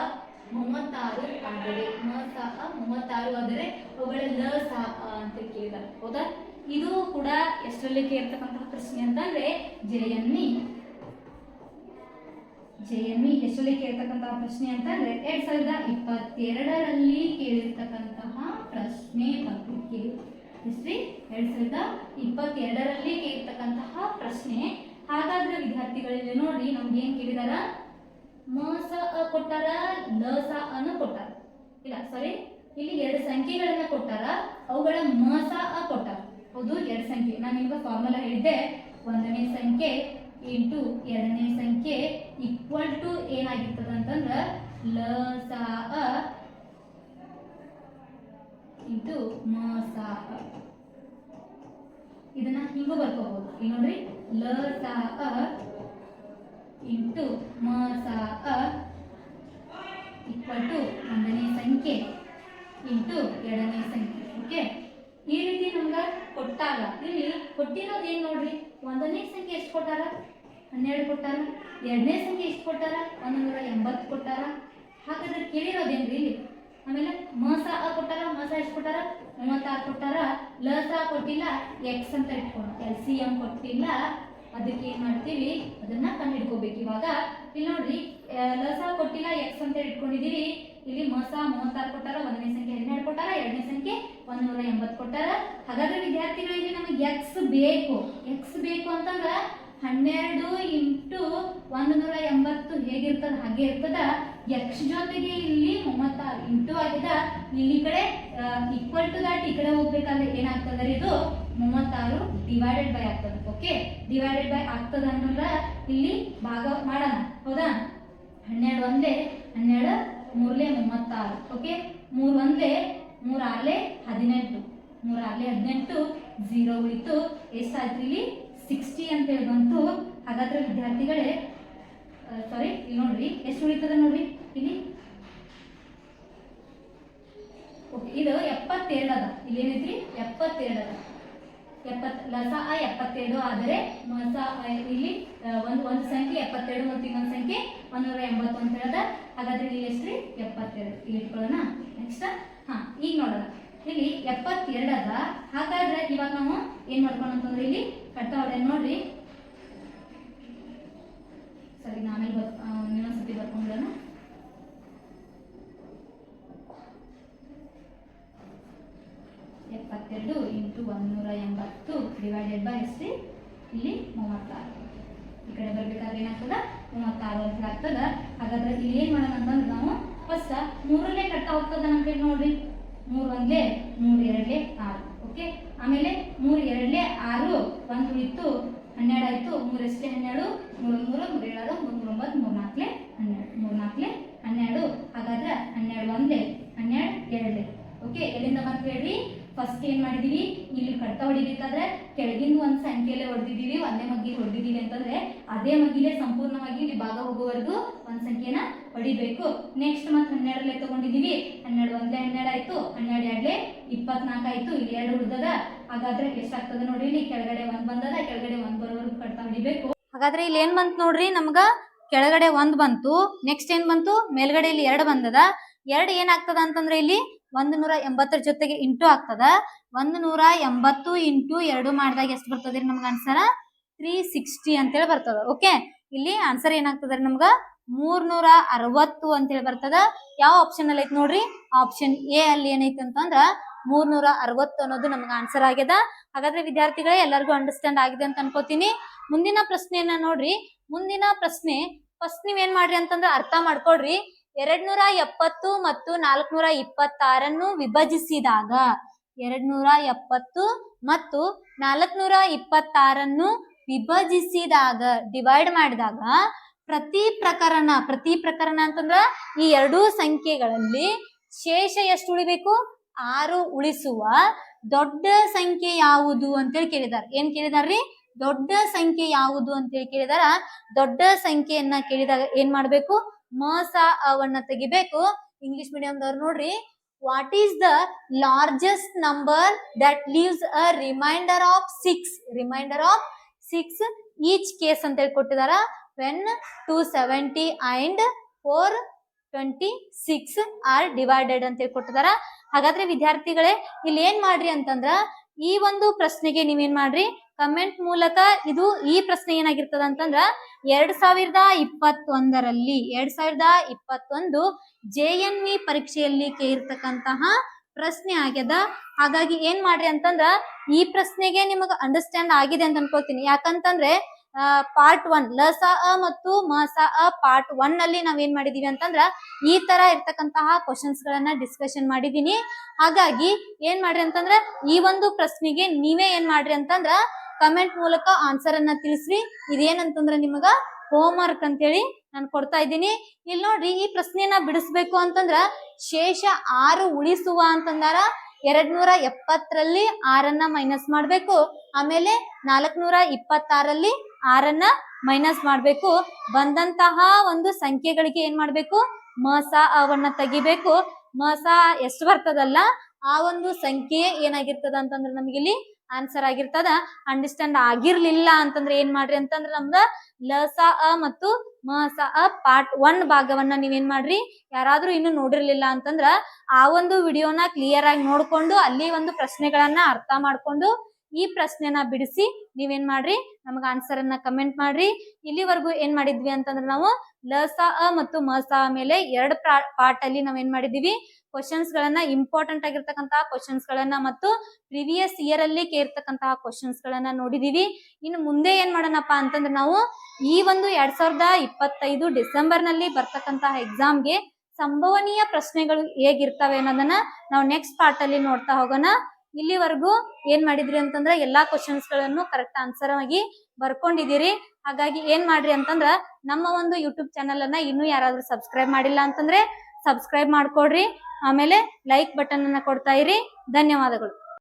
36 ಆದರೆ ಮ ಸ ಅ 36 ಆದರೆ ಅವುಗಳ ಲ ಸ ಅ ಅಂತ ಕೇಳಿದಾರೆ. ಹೌದಾ? ಇದು ಕೂಡ ಎಷ್ಟರಲ್ಲಿ ಕೇಳ್ತಕ್ಕಂತಹ ಪ್ರಶ್ನೆ ಅಂತಂದ್ರೆ ಜೆಎನ್ಇ ಎಷ್ಟರಲ್ಲಿ ಕೇಳ್ತಕ್ಕಂತಹ ಪ್ರಶ್ನೆ ಅಂತಂದ್ರೆ 2022ರಲ್ಲಿ ಕೇಳಿರ್ತಕ್ಕಂತಹ ಪ್ರಶ್ನೆ ಪತ್ರಿಕೆ. ಎಷ್ಟ್ರಿ? 2022ರಲ್ಲಿ ಕೇಳಿರ್ತಕ್ಕಂತಹ ಪ್ರಶ್ನೆ. ಹಾಗಾದ್ರೆ ವಿದ್ಯಾರ್ಥಿಗಳಲ್ಲಿ ನೋಡಿ ನಮ್ಗೆ ಏನ್ ಕೇಳಿದಾರ? ಮ ಸ ಅ ಕೊಟ್ಟಾರ, ಲ ಸ ಅನ್ನು ಕೊಟ್ಟಾರ. ಇಲ್ಲ ಸಾರಿ, ಇಲ್ಲಿ 2 ಸಂಖ್ಯೆಗಳನ್ನ ಕೊಟ್ಟಾರ, ಅವುಗಳ ಮ ಸ ಅ ಕೊಟ್ಟಾರ. ಹೌದು, 2 ಸಂಖ್ಯೆ. ನಾನು ನಿಮ್ಗೆ ಫಾರ್ಮುಲಾ ಹೇಳಿದ್ದೆ, 1ನೇ ಸಂಖ್ಯೆ ಇಂಟು 2ನೇ ಸಂಖ್ಯೆ ಈಕ್ವಲ್ ಟು ಏನಾಗಿರ್ತದ ಅಂತಂದ್ರ ಲ ಸ ಅ ಇಂಟು ಮ ಸ ಅ. ಇದನ್ನ ಹಿಂಗೂ ಬರ್ಕೋಬಹುದು. ಇಲ್ಲಿ ನೋಡ್ರಿ, ಲ ಸ ಅ ಇಂಟು ಮ ಸ ಅ ಈಕ್ವಲ್ ಟು 1ನೇ ಸಂಖ್ಯೆ ಇಂಟು 2ನೇ ಸಂಖ್ಯೆ. ಓಕೆ, ಈ ರೀತಿ ನಮ್ಗೆ ಕೊಟ್ಟಾಗ ಇಲ್ಲಿ ಕೊಟ್ಟಿರೋದು ಏನ್ ನೋಡ್ರಿ, 1ನೇ ಸಂಖ್ಯೆ ಎಷ್ಟು ಕೊಟ್ಟಾರ? 12 ಕೊಟ್ಟಾರ. 2ನೇ ಸಂಖ್ಯೆ ಎಷ್ಟು ಕೊಟ್ಟಾರ? 180 ಕೊಟ್ಟಾರ. ಹಾಗಾದ್ರೆ ಕೇಳಿರೋದೇನ್ರಿ ಇಲ್ಲಿ? ಆಮೇಲೆ ಮ ಸ ಅ ಕೊಟ್ಟಾರ, ಮ ಸ ಎಷ್ಟು ಕೊಟ್ಟಾರ? 36 ಕೊಟ್ಟಾರ. ಲ ಸ ಕೊಟ್ಟಿಲ್ಲ, ಎಕ್ಸ್ ಅಂತ ಇಟ್ಕೊಂಡು LCM ಕೊಟ್ಟಿಲ್ಲ. ಅದಕ್ಕೆ ಏನ್ ಮಾಡ್ತೀವಿ, ಅದನ್ನ ಕಂಡು ಹಿಡ್ಕೋಬೇಕು. ಇವಾಗ ಇಲ್ಲಿ ನೋಡ್ರಿ, ಲ ಸ ಕೊಟ್ಟಿಲ್ಲ, ಎಕ್ಸ್ ಅಂತ ಇಟ್ಕೊಂಡಿದೀವಿ. ಇಲ್ಲಿ ಮ ಸ 36 ಕೊಟ್ಟಾರ, 1ನೇ ಸಂಖ್ಯೆ 12 ಕೊಟ್ಟಾರ, 2ನೇ ಸಂಖ್ಯೆ 180 ಕೊಟ್ಟಾರ. ಹಾಗಾದ್ರೆ ವಿದ್ಯಾರ್ಥಿಗಳಿಗೆ ನಮಗೆ ಎಕ್ಸ್ ಬೇಕು ಅಂತಂದ್ರ 12 ಇಂಟು 180 ಹೇಗಿರ್ತದ ಹಾಗೆ ಇರ್ತದ. ಎಕ್ಸ್ ಜೊತೆಗೆ ಇಲ್ಲಿ 36 ಇಂಟು ಆಗಿದೆ. ಇಲ್ಲಿ ಕಡೆ ಈಕ್ವಲ್ ಟು ದಟ್ ಈ ಕಡೆ ಹೋಗ್ಬೇಕಾದ್ರೆ ಏನಾಗ್ತದ? ಇದು 36 ಡಿವೈಡೆಡ್ ಬೈ ಆಗ್ತದೆ. ಓಕೆ, ಡಿವೈಡೆಡ್ ಬೈ ಆಗ್ತದ ಅಂತಂದ್ರ ಇಲ್ಲಿ ಭಾಗ ಮಾಡೋಣ. ಹೌದಾ? 12 ಒಂದೇ 12, 3ಲೆ 36. ಓಕೆ, 3 ಒಂದೇ 3 6ಲೆ 18, 3 6ಲೆ 18, 0 ಉಳಿತು. ಎಷ್ಟಾಯ್ತು ಇಲ್ಲಿ? 60 ಅಂತ ಹೇಳಿ ಬಂತು. ಹಾಗಾದ್ರೆ ವಿದ್ಯಾರ್ಥಿಗಳೇ ಸಾರಿ, ಇಲ್ಲಿ ನೋಡ್ರಿ ಎಷ್ಟು ಉಳಿತದ ನೋಡ್ರಿ ಇಲ್ಲಿ. ಓಕೆ, ಇದು 72 ಅದ. ಇಲ್ಲಿ ಏನೈತ್ರಿ? 72 ಅದ. 70 ಲ ಸ ಅ 72 ಆದರೆ ಮ ಸ ಇಲ್ಲಿ ಒಂದು ಸಂಖ್ಯೆ 72 ಮತ್ತು ಇನ್ನೊಂದು ಸಂಖ್ಯೆ 180 ಅಂತ ಹೇಳದ. ಹಾಗಾದ್ರೆ ಇಲ್ಲಿ ಎಷ್ಟ್ರಿ? 72. ಇಲ್ಲಿ ಇಟ್ಕೊಳ್ಳೋಣ. ನೆಕ್ಸ್ಟ್ ಈಗ ನೋಡೋಣ. ಇಲ್ಲಿ 72 ಅದ. ಹಾಗಾದ್ರೆ ಇವಾಗ ನಾವು ಏನ್ ಮಾಡ್ಕೋಣ ಅಂತಂದ್ರೆ ಇಲ್ಲಿ ಕಟ್ತಾ ಹೊಡೆಯೋಣ. ನೋಡ್ರಿ, ಸರಿ, ಆಮೇಲೆ ಇನ್ನೊಂದ್ಸತಿ ಬರ್ಕೊಂಡ್ಬಿಡೋಣ. ಎಪ್ಪತ್ತೆರಡು ಇಂಟು 180 ಡಿವೈಡೆಡ್ ಬೈ ಎಷ್ಟ್ರಿ? ಇಲ್ಲಿ 36. ಈ ಕಡೆ ಬರ್ಬೇಕಾದ್ರೆ ಏನಾಗ್ತದ? 36 ಅಂತ ಆಗ್ತದ. ಹಾಗಾದ್ರೆ ಇಲ್ಲಿ ಏನ್ ಮಾಡೋಣ ಅಂತಂದ್ರೆ ನಾವು ಫಸ್ಟ್ 3ರಲ್ಲೇ ಕಟ್ತಾ ಹೋಗ್ತದ ನಮ್ಮ ಕಡೆ. ನೋಡ್ರಿ, 3 ಒಂದ್ಲೆ 3 2ಲೆ 6. ಓಕೆ, ಆಮೇಲೆ 3 2ಲೆ 6, 1 ಉಳಿತು, 12 ಆಯ್ತು. 3 ಎಷ್ಟೇ 12, 3 3 3 7 3 9 3 4ಲೆ 12, 3 4ಲೆ 12. ಹಾಗಾದ್ರೆ 12 ಒಂದೇ 12 2ಲೆ. ಓಕೆ, ಎಲ್ಲಿಂದ ಬಂತು ಹೇಳ್ರಿ? ಫಸ್ಟ್ ಏನ್ ಮಾಡಿದೀವಿ, ಇಲ್ಲಿ ಕಡ್ತಾ ಹೊಡಿಬೇಕಾದ್ರೆ ಕೆಳಗಿಂದ ಒಂದು ಸಂಖ್ಯೆಯಲ್ಲೇ ಹೊಡೆದಿದ್ದೀವಿ, ಒಂದೇ ಮಗ್ಗಿಗೆ ಹೊಡೆದಿದ್ದೀವಿ ಅಂತಂದ್ರೆ ಅದೇ ಮಗ್ಗಿಲೆ ಸಂಪೂರ್ಣವಾಗಿ ಇಲ್ಲಿ ಭಾಗ ಹೋಗುವವರೆಗೂ ಒಂದು ಸಂಖ್ಯೆನ ಹೊಡಿಬೇಕು. ನೆಕ್ಸ್ಟ್ ಮತ್ತೆ 12ಲ್ಲೇ ತಗೊಂಡಿದ್ದೀವಿ. 12 ಒಂದೇ 12 ಆಯ್ತು, 12 2ಲೆ 24 ಆಯ್ತು. ಇಲ್ಲಿ 2 ಉಳಿದದ. ಹಾಗಾದ್ರೆ ಎಷ್ಟಾಗ್ತದೆ ನೋಡ್ರಿ? ಇಲ್ಲಿ ಕೆಳಗಡೆ 1 ಬಂದದ, ಕೆಳಗಡೆ 1 ಬರೋವರೆಗೂ ಕಡ್ತಾ ಹೊಡಿಬೇಕು. ಹಾಗಾದ್ರೆ ಇಲ್ಲಿ ಏನ್ ಬಂತು ನೋಡ್ರಿ, ನಮ್ಗ ಕೆಳಗಡೆ 1 ಬಂತು. ನೆಕ್ಸ್ಟ್ ಏನ್ ಬಂತು? ಮೇಲ್ಗಡೆ ಇಲ್ಲಿ 2 ಬಂದದ. 2 ಏನಾಗ್ತದ ಅಂತಂದ್ರೆ ಇಲ್ಲಿ 180 ಜೊತೆಗೆ ಇಂಟು ಆಗ್ತದ. 180 ಇಂಟು 2 ಮಾಡಿದಾಗ ಎಷ್ಟು ಬರ್ತದೆ ನಮ್ಗೆ ಆನ್ಸರ್? 360 ಅಂತೇಳಿ ಬರ್ತದ. ಓಕೆ, ಇಲ್ಲಿ ಆನ್ಸರ್ ಏನಾಗ್ತದ ನಮ್ಗ? 360 ಅಂತೇಳಿ ಬರ್ತದ. ಯಾವ ಆಪ್ಷನ್ ಅಲ್ಲಿ ಐತಿ ನೋಡ್ರಿ? ಆಪ್ಷನ್ ಎ ಅಲ್ಲಿ ಏನೈತಿ ಅಂತಂದ್ರ 360 ಅನ್ನೋದು ನಮ್ಗೆ ಆನ್ಸರ್ ಆಗ್ಯದ. ಹಾಗಾದ್ರೆ ವಿದ್ಯಾರ್ಥಿಗಳೇ ಎಲ್ಲರಿಗೂ ಅಂಡರ್ಸ್ಟ್ಯಾಂಡ್ ಆಗಿದೆ ಅಂತ ಅನ್ಕೋತೀನಿ. ಮುಂದಿನ ಪ್ರಶ್ನೆಯನ್ನ ನೋಡ್ರಿ. ಮುಂದಿನ ಪ್ರಶ್ನೆ ಫಸ್ಟ್ ನೀವೇನ್ ಮಾಡ್ರಿ ಅಂತಂದ್ರೆ ಅರ್ಥ ಮಾಡ್ಕೊಡ್ರಿ. 270 ಮತ್ತು 426 ವಿಭಜಿಸಿದಾಗ 270 ಮತ್ತು 426 ವಿಭಜಿಸಿದಾಗ ಡಿವೈಡ್ ಮಾಡಿದಾಗ ಪ್ರತಿ ಪ್ರಕರಣ ಅಂತಂದ್ರ ಈ ಎರಡೂ ಸಂಖ್ಯೆಗಳಲ್ಲಿ ಶೇಷ ಎಷ್ಟು ಉಳಿಬೇಕು? 6 ಉಳಿಸುವ ದೊಡ್ಡ ಸಂಖ್ಯೆ ಯಾವುದು ಅಂತೇಳಿ ಕೇಳಿದಾರೆ. ಏನ್ ಕೇಳಿದಾರ್ರಿ? ದೊಡ್ಡ ಸಂಖ್ಯೆ ಯಾವುದು ಅಂತೇಳಿ ಕೇಳಿದಾರ. ದೊಡ್ಡ ಸಂಖ್ಯೆಯನ್ನ ಕೇಳಿದಾಗ ಏನ್ ಮಾಡ್ಬೇಕು? ಅವನ್ನ ತೆಗಿಬೇಕು. ಇಂಗ್ಲಿಷ್ ಮೀಡಿಯಂದವ್ರು ನೋಡ್ರಿ, what is the largest number that leaves a remainder of 6 each case ಅಂತ ಹೇಳಿ ಕೊಟ್ಟಿದಾರ. when 270 and 426 ಆರ್ ಡಿವೈಡೆಡ್ ಅಂತ ಹೇಳಿ ಕೊಟ್ಟಿದಾರ. ಹಾಗಾದ್ರೆ ವಿದ್ಯಾರ್ಥಿಗಳೇ ಇಲ್ಲಿ ಏನ್ ಮಾಡ್ರಿ ಅಂತಂದ್ರ ಈ ಒಂದು ಪ್ರಶ್ನೆಗೆ ನೀವೇನ್ ಮಾಡ್ರಿ, ಕಮೆಂಟ್ ಮೂಲಕ ಇದು ಈ ಪ್ರಶ್ನೆ ಏನಾಗಿರ್ತದ ಅಂತಂದ್ರ 2021 JNV ಪರೀಕ್ಷೆಯಲ್ಲಿ ಕೇಳಿರ್ತಕ್ಕಂತಹ ಪ್ರಶ್ನೆ ಆಗ್ಯದ. ಹಾಗಾಗಿ ಏನ್ ಮಾಡ್ರಿ ಅಂತಂದ್ರ ಈ ಪ್ರಶ್ನೆಗೆ ನಿಮಗ ಅಂಡರ್ಸ್ಟ್ಯಾಂಡ್ ಆಗಿದೆ ಅಂತ ಅನ್ಕೋತೀನಿ. ಯಾಕಂತಂದ್ರೆ ಪಾರ್ಟ್ 1 ಮತ್ತು ಪಾರ್ಟ್ 1 ನಲ್ಲಿ ನಾವೇನ್ ಮಾಡಿದೀವಿ ಅಂತಂದ್ರ ಈ ತರ ಇರ್ತಕ್ಕಂತಹ ಕ್ವಶನ್ಸ್ ಗಳನ್ನ ಡಿಸ್ಕಷನ್ ಮಾಡಿದೀನಿ. ಹಾಗಾಗಿ ಏನ್ ಮಾಡ್ರಿ ಅಂತಂದ್ರ ಈ ಒಂದು ಪ್ರಶ್ನೆಗೆ ನೀವೇ ಏನ್ ಮಾಡ್ರಿ ಅಂತಂದ್ರ ಕಮೆಂಟ್ ಮೂಲಕ ಆನ್ಸರ್ ಅನ್ನ ತಿಳಿಸ್ರಿ. ಇದೇನಂತಂದ್ರ ನಿಮಗ ಹೋಮ್ ವರ್ಕ್ ಅಂತೇಳಿ ನಾನು ಕೊಡ್ತಾ ಇದ್ದೀನಿ. ಇಲ್ಲಿ ನೋಡ್ರಿ, ಈ ಪ್ರಶ್ನೆಯನ್ನ ಬಿಡಿಸ್ಬೇಕು ಅಂತಂದ್ರ ಶೇಷ 6 ಉಳಿಸುವ ಅಂತಂದಾರ 270ರಲ್ಲಿ 6 ಮೈನಸ್ ಮಾಡ್ಬೇಕು. ಆಮೇಲೆ 426ರಲ್ಲಿ 6 ಮೈನಸ್ ಮಾಡ್ಬೇಕು. ಬಂದಂತಹ ಒಂದು ಸಂಖ್ಯೆಗಳಿಗೆ ಏನ್ ಮಾಡ್ಬೇಕು? ಅವನ್ನ ತೆಗಿಬೇಕು. ಎಷ್ಟು ಬರ್ತದಲ್ಲ ಆ ಒಂದು ಸಂಖ್ಯೆ ಏನಾಗಿರ್ತದ ಅಂತಂದ್ರೆ ನಮ್ಗೆ ಇಲ್ಲಿ ಆನ್ಸರ್ ಆಗಿರ್ತದ. ಅಂಡರ್ಸ್ಟ್ಯಾಂಡ್ ಆಗಿರ್ಲಿಲ್ಲ ಅಂತಂದ್ರೆ ಏನ್ ಮಾಡ್ರಿ ಅಂತಂದ್ರೆ ನಮ್ದ ಮತ್ತು ಪಾರ್ಟ್ 1 ಭಾಗವನ್ನ ನೀವೇನ್ ಮಾಡ್ರಿ, ಯಾರಾದ್ರೂ ಇನ್ನು ನೋಡಿರ್ಲಿಲ್ಲ ಅಂತಂದ್ರ ಆ ಒಂದು ವಿಡಿಯೋನ ಕ್ಲಿಯರ್ ಆಗಿ ನೋಡ್ಕೊಂಡು ಅಲ್ಲಿ ಒಂದು ಪ್ರಶ್ನೆಗಳನ್ನ ಅರ್ಥ ಮಾಡ್ಕೊಂಡು ಈ ಪ್ರಶ್ನೆನ ಬಿಡಿಸಿ ನೀವೇನ್ ಮಾಡ್ರಿ, ನಮಗ ಆನ್ಸರ್ ಅನ್ನ ಕಮೆಂಟ್ ಮಾಡ್ರಿ. ಇಲ್ಲಿವರೆಗೂ ಏನ್ ಮಾಡಿದ್ವಿ ಅಂತಂದ್ರೆ ನಾವು ಮತ್ತು ಮೇಲೆ 2 ಪಾರ್ಟ್ ಅಲ್ಲಿ ನಾವೇನ್ ಮಾಡಿದೀವಿ, ಕ್ವಶನ್ಸ್ ಗಳನ್ನ, ಇಂಪಾರ್ಟೆಂಟ್ ಆಗಿರ್ತಕ್ಕಂತಹ ಕ್ವಶನ್ಸ್ ಗಳನ್ನ ಮತ್ತು ಪ್ರಿವಿಯಸ್ ಇಯರ್ ಅಲ್ಲಿ ಕೇಳಿರ್ತಕ್ಕಂತಹ ಕ್ವಶನ್ಸ್ ಗಳನ್ನ ನೋಡಿದೀವಿ. ಇನ್ನು ಮುಂದೆ ಏನ್ ಮಾಡೋಣಪ್ಪ ಅಂತಂದ್ರೆ ನಾವು ಈ ಒಂದು 2025 ಡಿಸೆಂಬರ್ ನಲ್ಲಿ ಬರ್ತಕ್ಕಂತಹ ಎಕ್ಸಾಮ್ಗೆ ಸಂಭವನೀಯ ಪ್ರಶ್ನೆಗಳು ಹೇಗಿರ್ತವೆ ಅನ್ನೋದನ್ನ ನಾವು ನೆಕ್ಸ್ಟ್ ಪಾರ್ಟ್ ಅಲ್ಲಿ ನೋಡ್ತಾ ಹೋಗೋಣ. ಇಲ್ಲಿವರೆಗೂ ಏನ್ ಮಾಡಿದ್ರಿ ಅಂತಂದ್ರೆ ಎಲ್ಲಾ ಕ್ವಶನ್ಸ್ ಗಳನ್ನು ಕರೆಕ್ಟ್ ಆನ್ಸರ್ ಆಗಿ ಬರ್ಕೊಂಡಿದ್ದೀರಿ. ಹಾಗಾಗಿ ಏನ್ ಮಾಡ್ರಿ ಅಂತಂದ್ರ ನಮ್ಮ ಒಂದು ಯೂಟ್ಯೂಬ್ ಚಾನಲ್ ಅನ್ನ ಇನ್ನೂ ಯಾರಾದ್ರೂ ಸಬ್ಸ್ಕ್ರೈಬ್ ಮಾಡಿಲ್ಲ ಅಂತಂದ್ರೆ ಸಬ್ಸ್ಕ್ರೈಬ್ ಮಾಡ್ಕೊಡ್ರಿ. ಆಮೇಲೆ ಲೈಕ್ ಬಟನ್ ಅನ್ನ ಕೊಡ್ತಾ ಇರಿ. ಧನ್ಯವಾದಗಳು.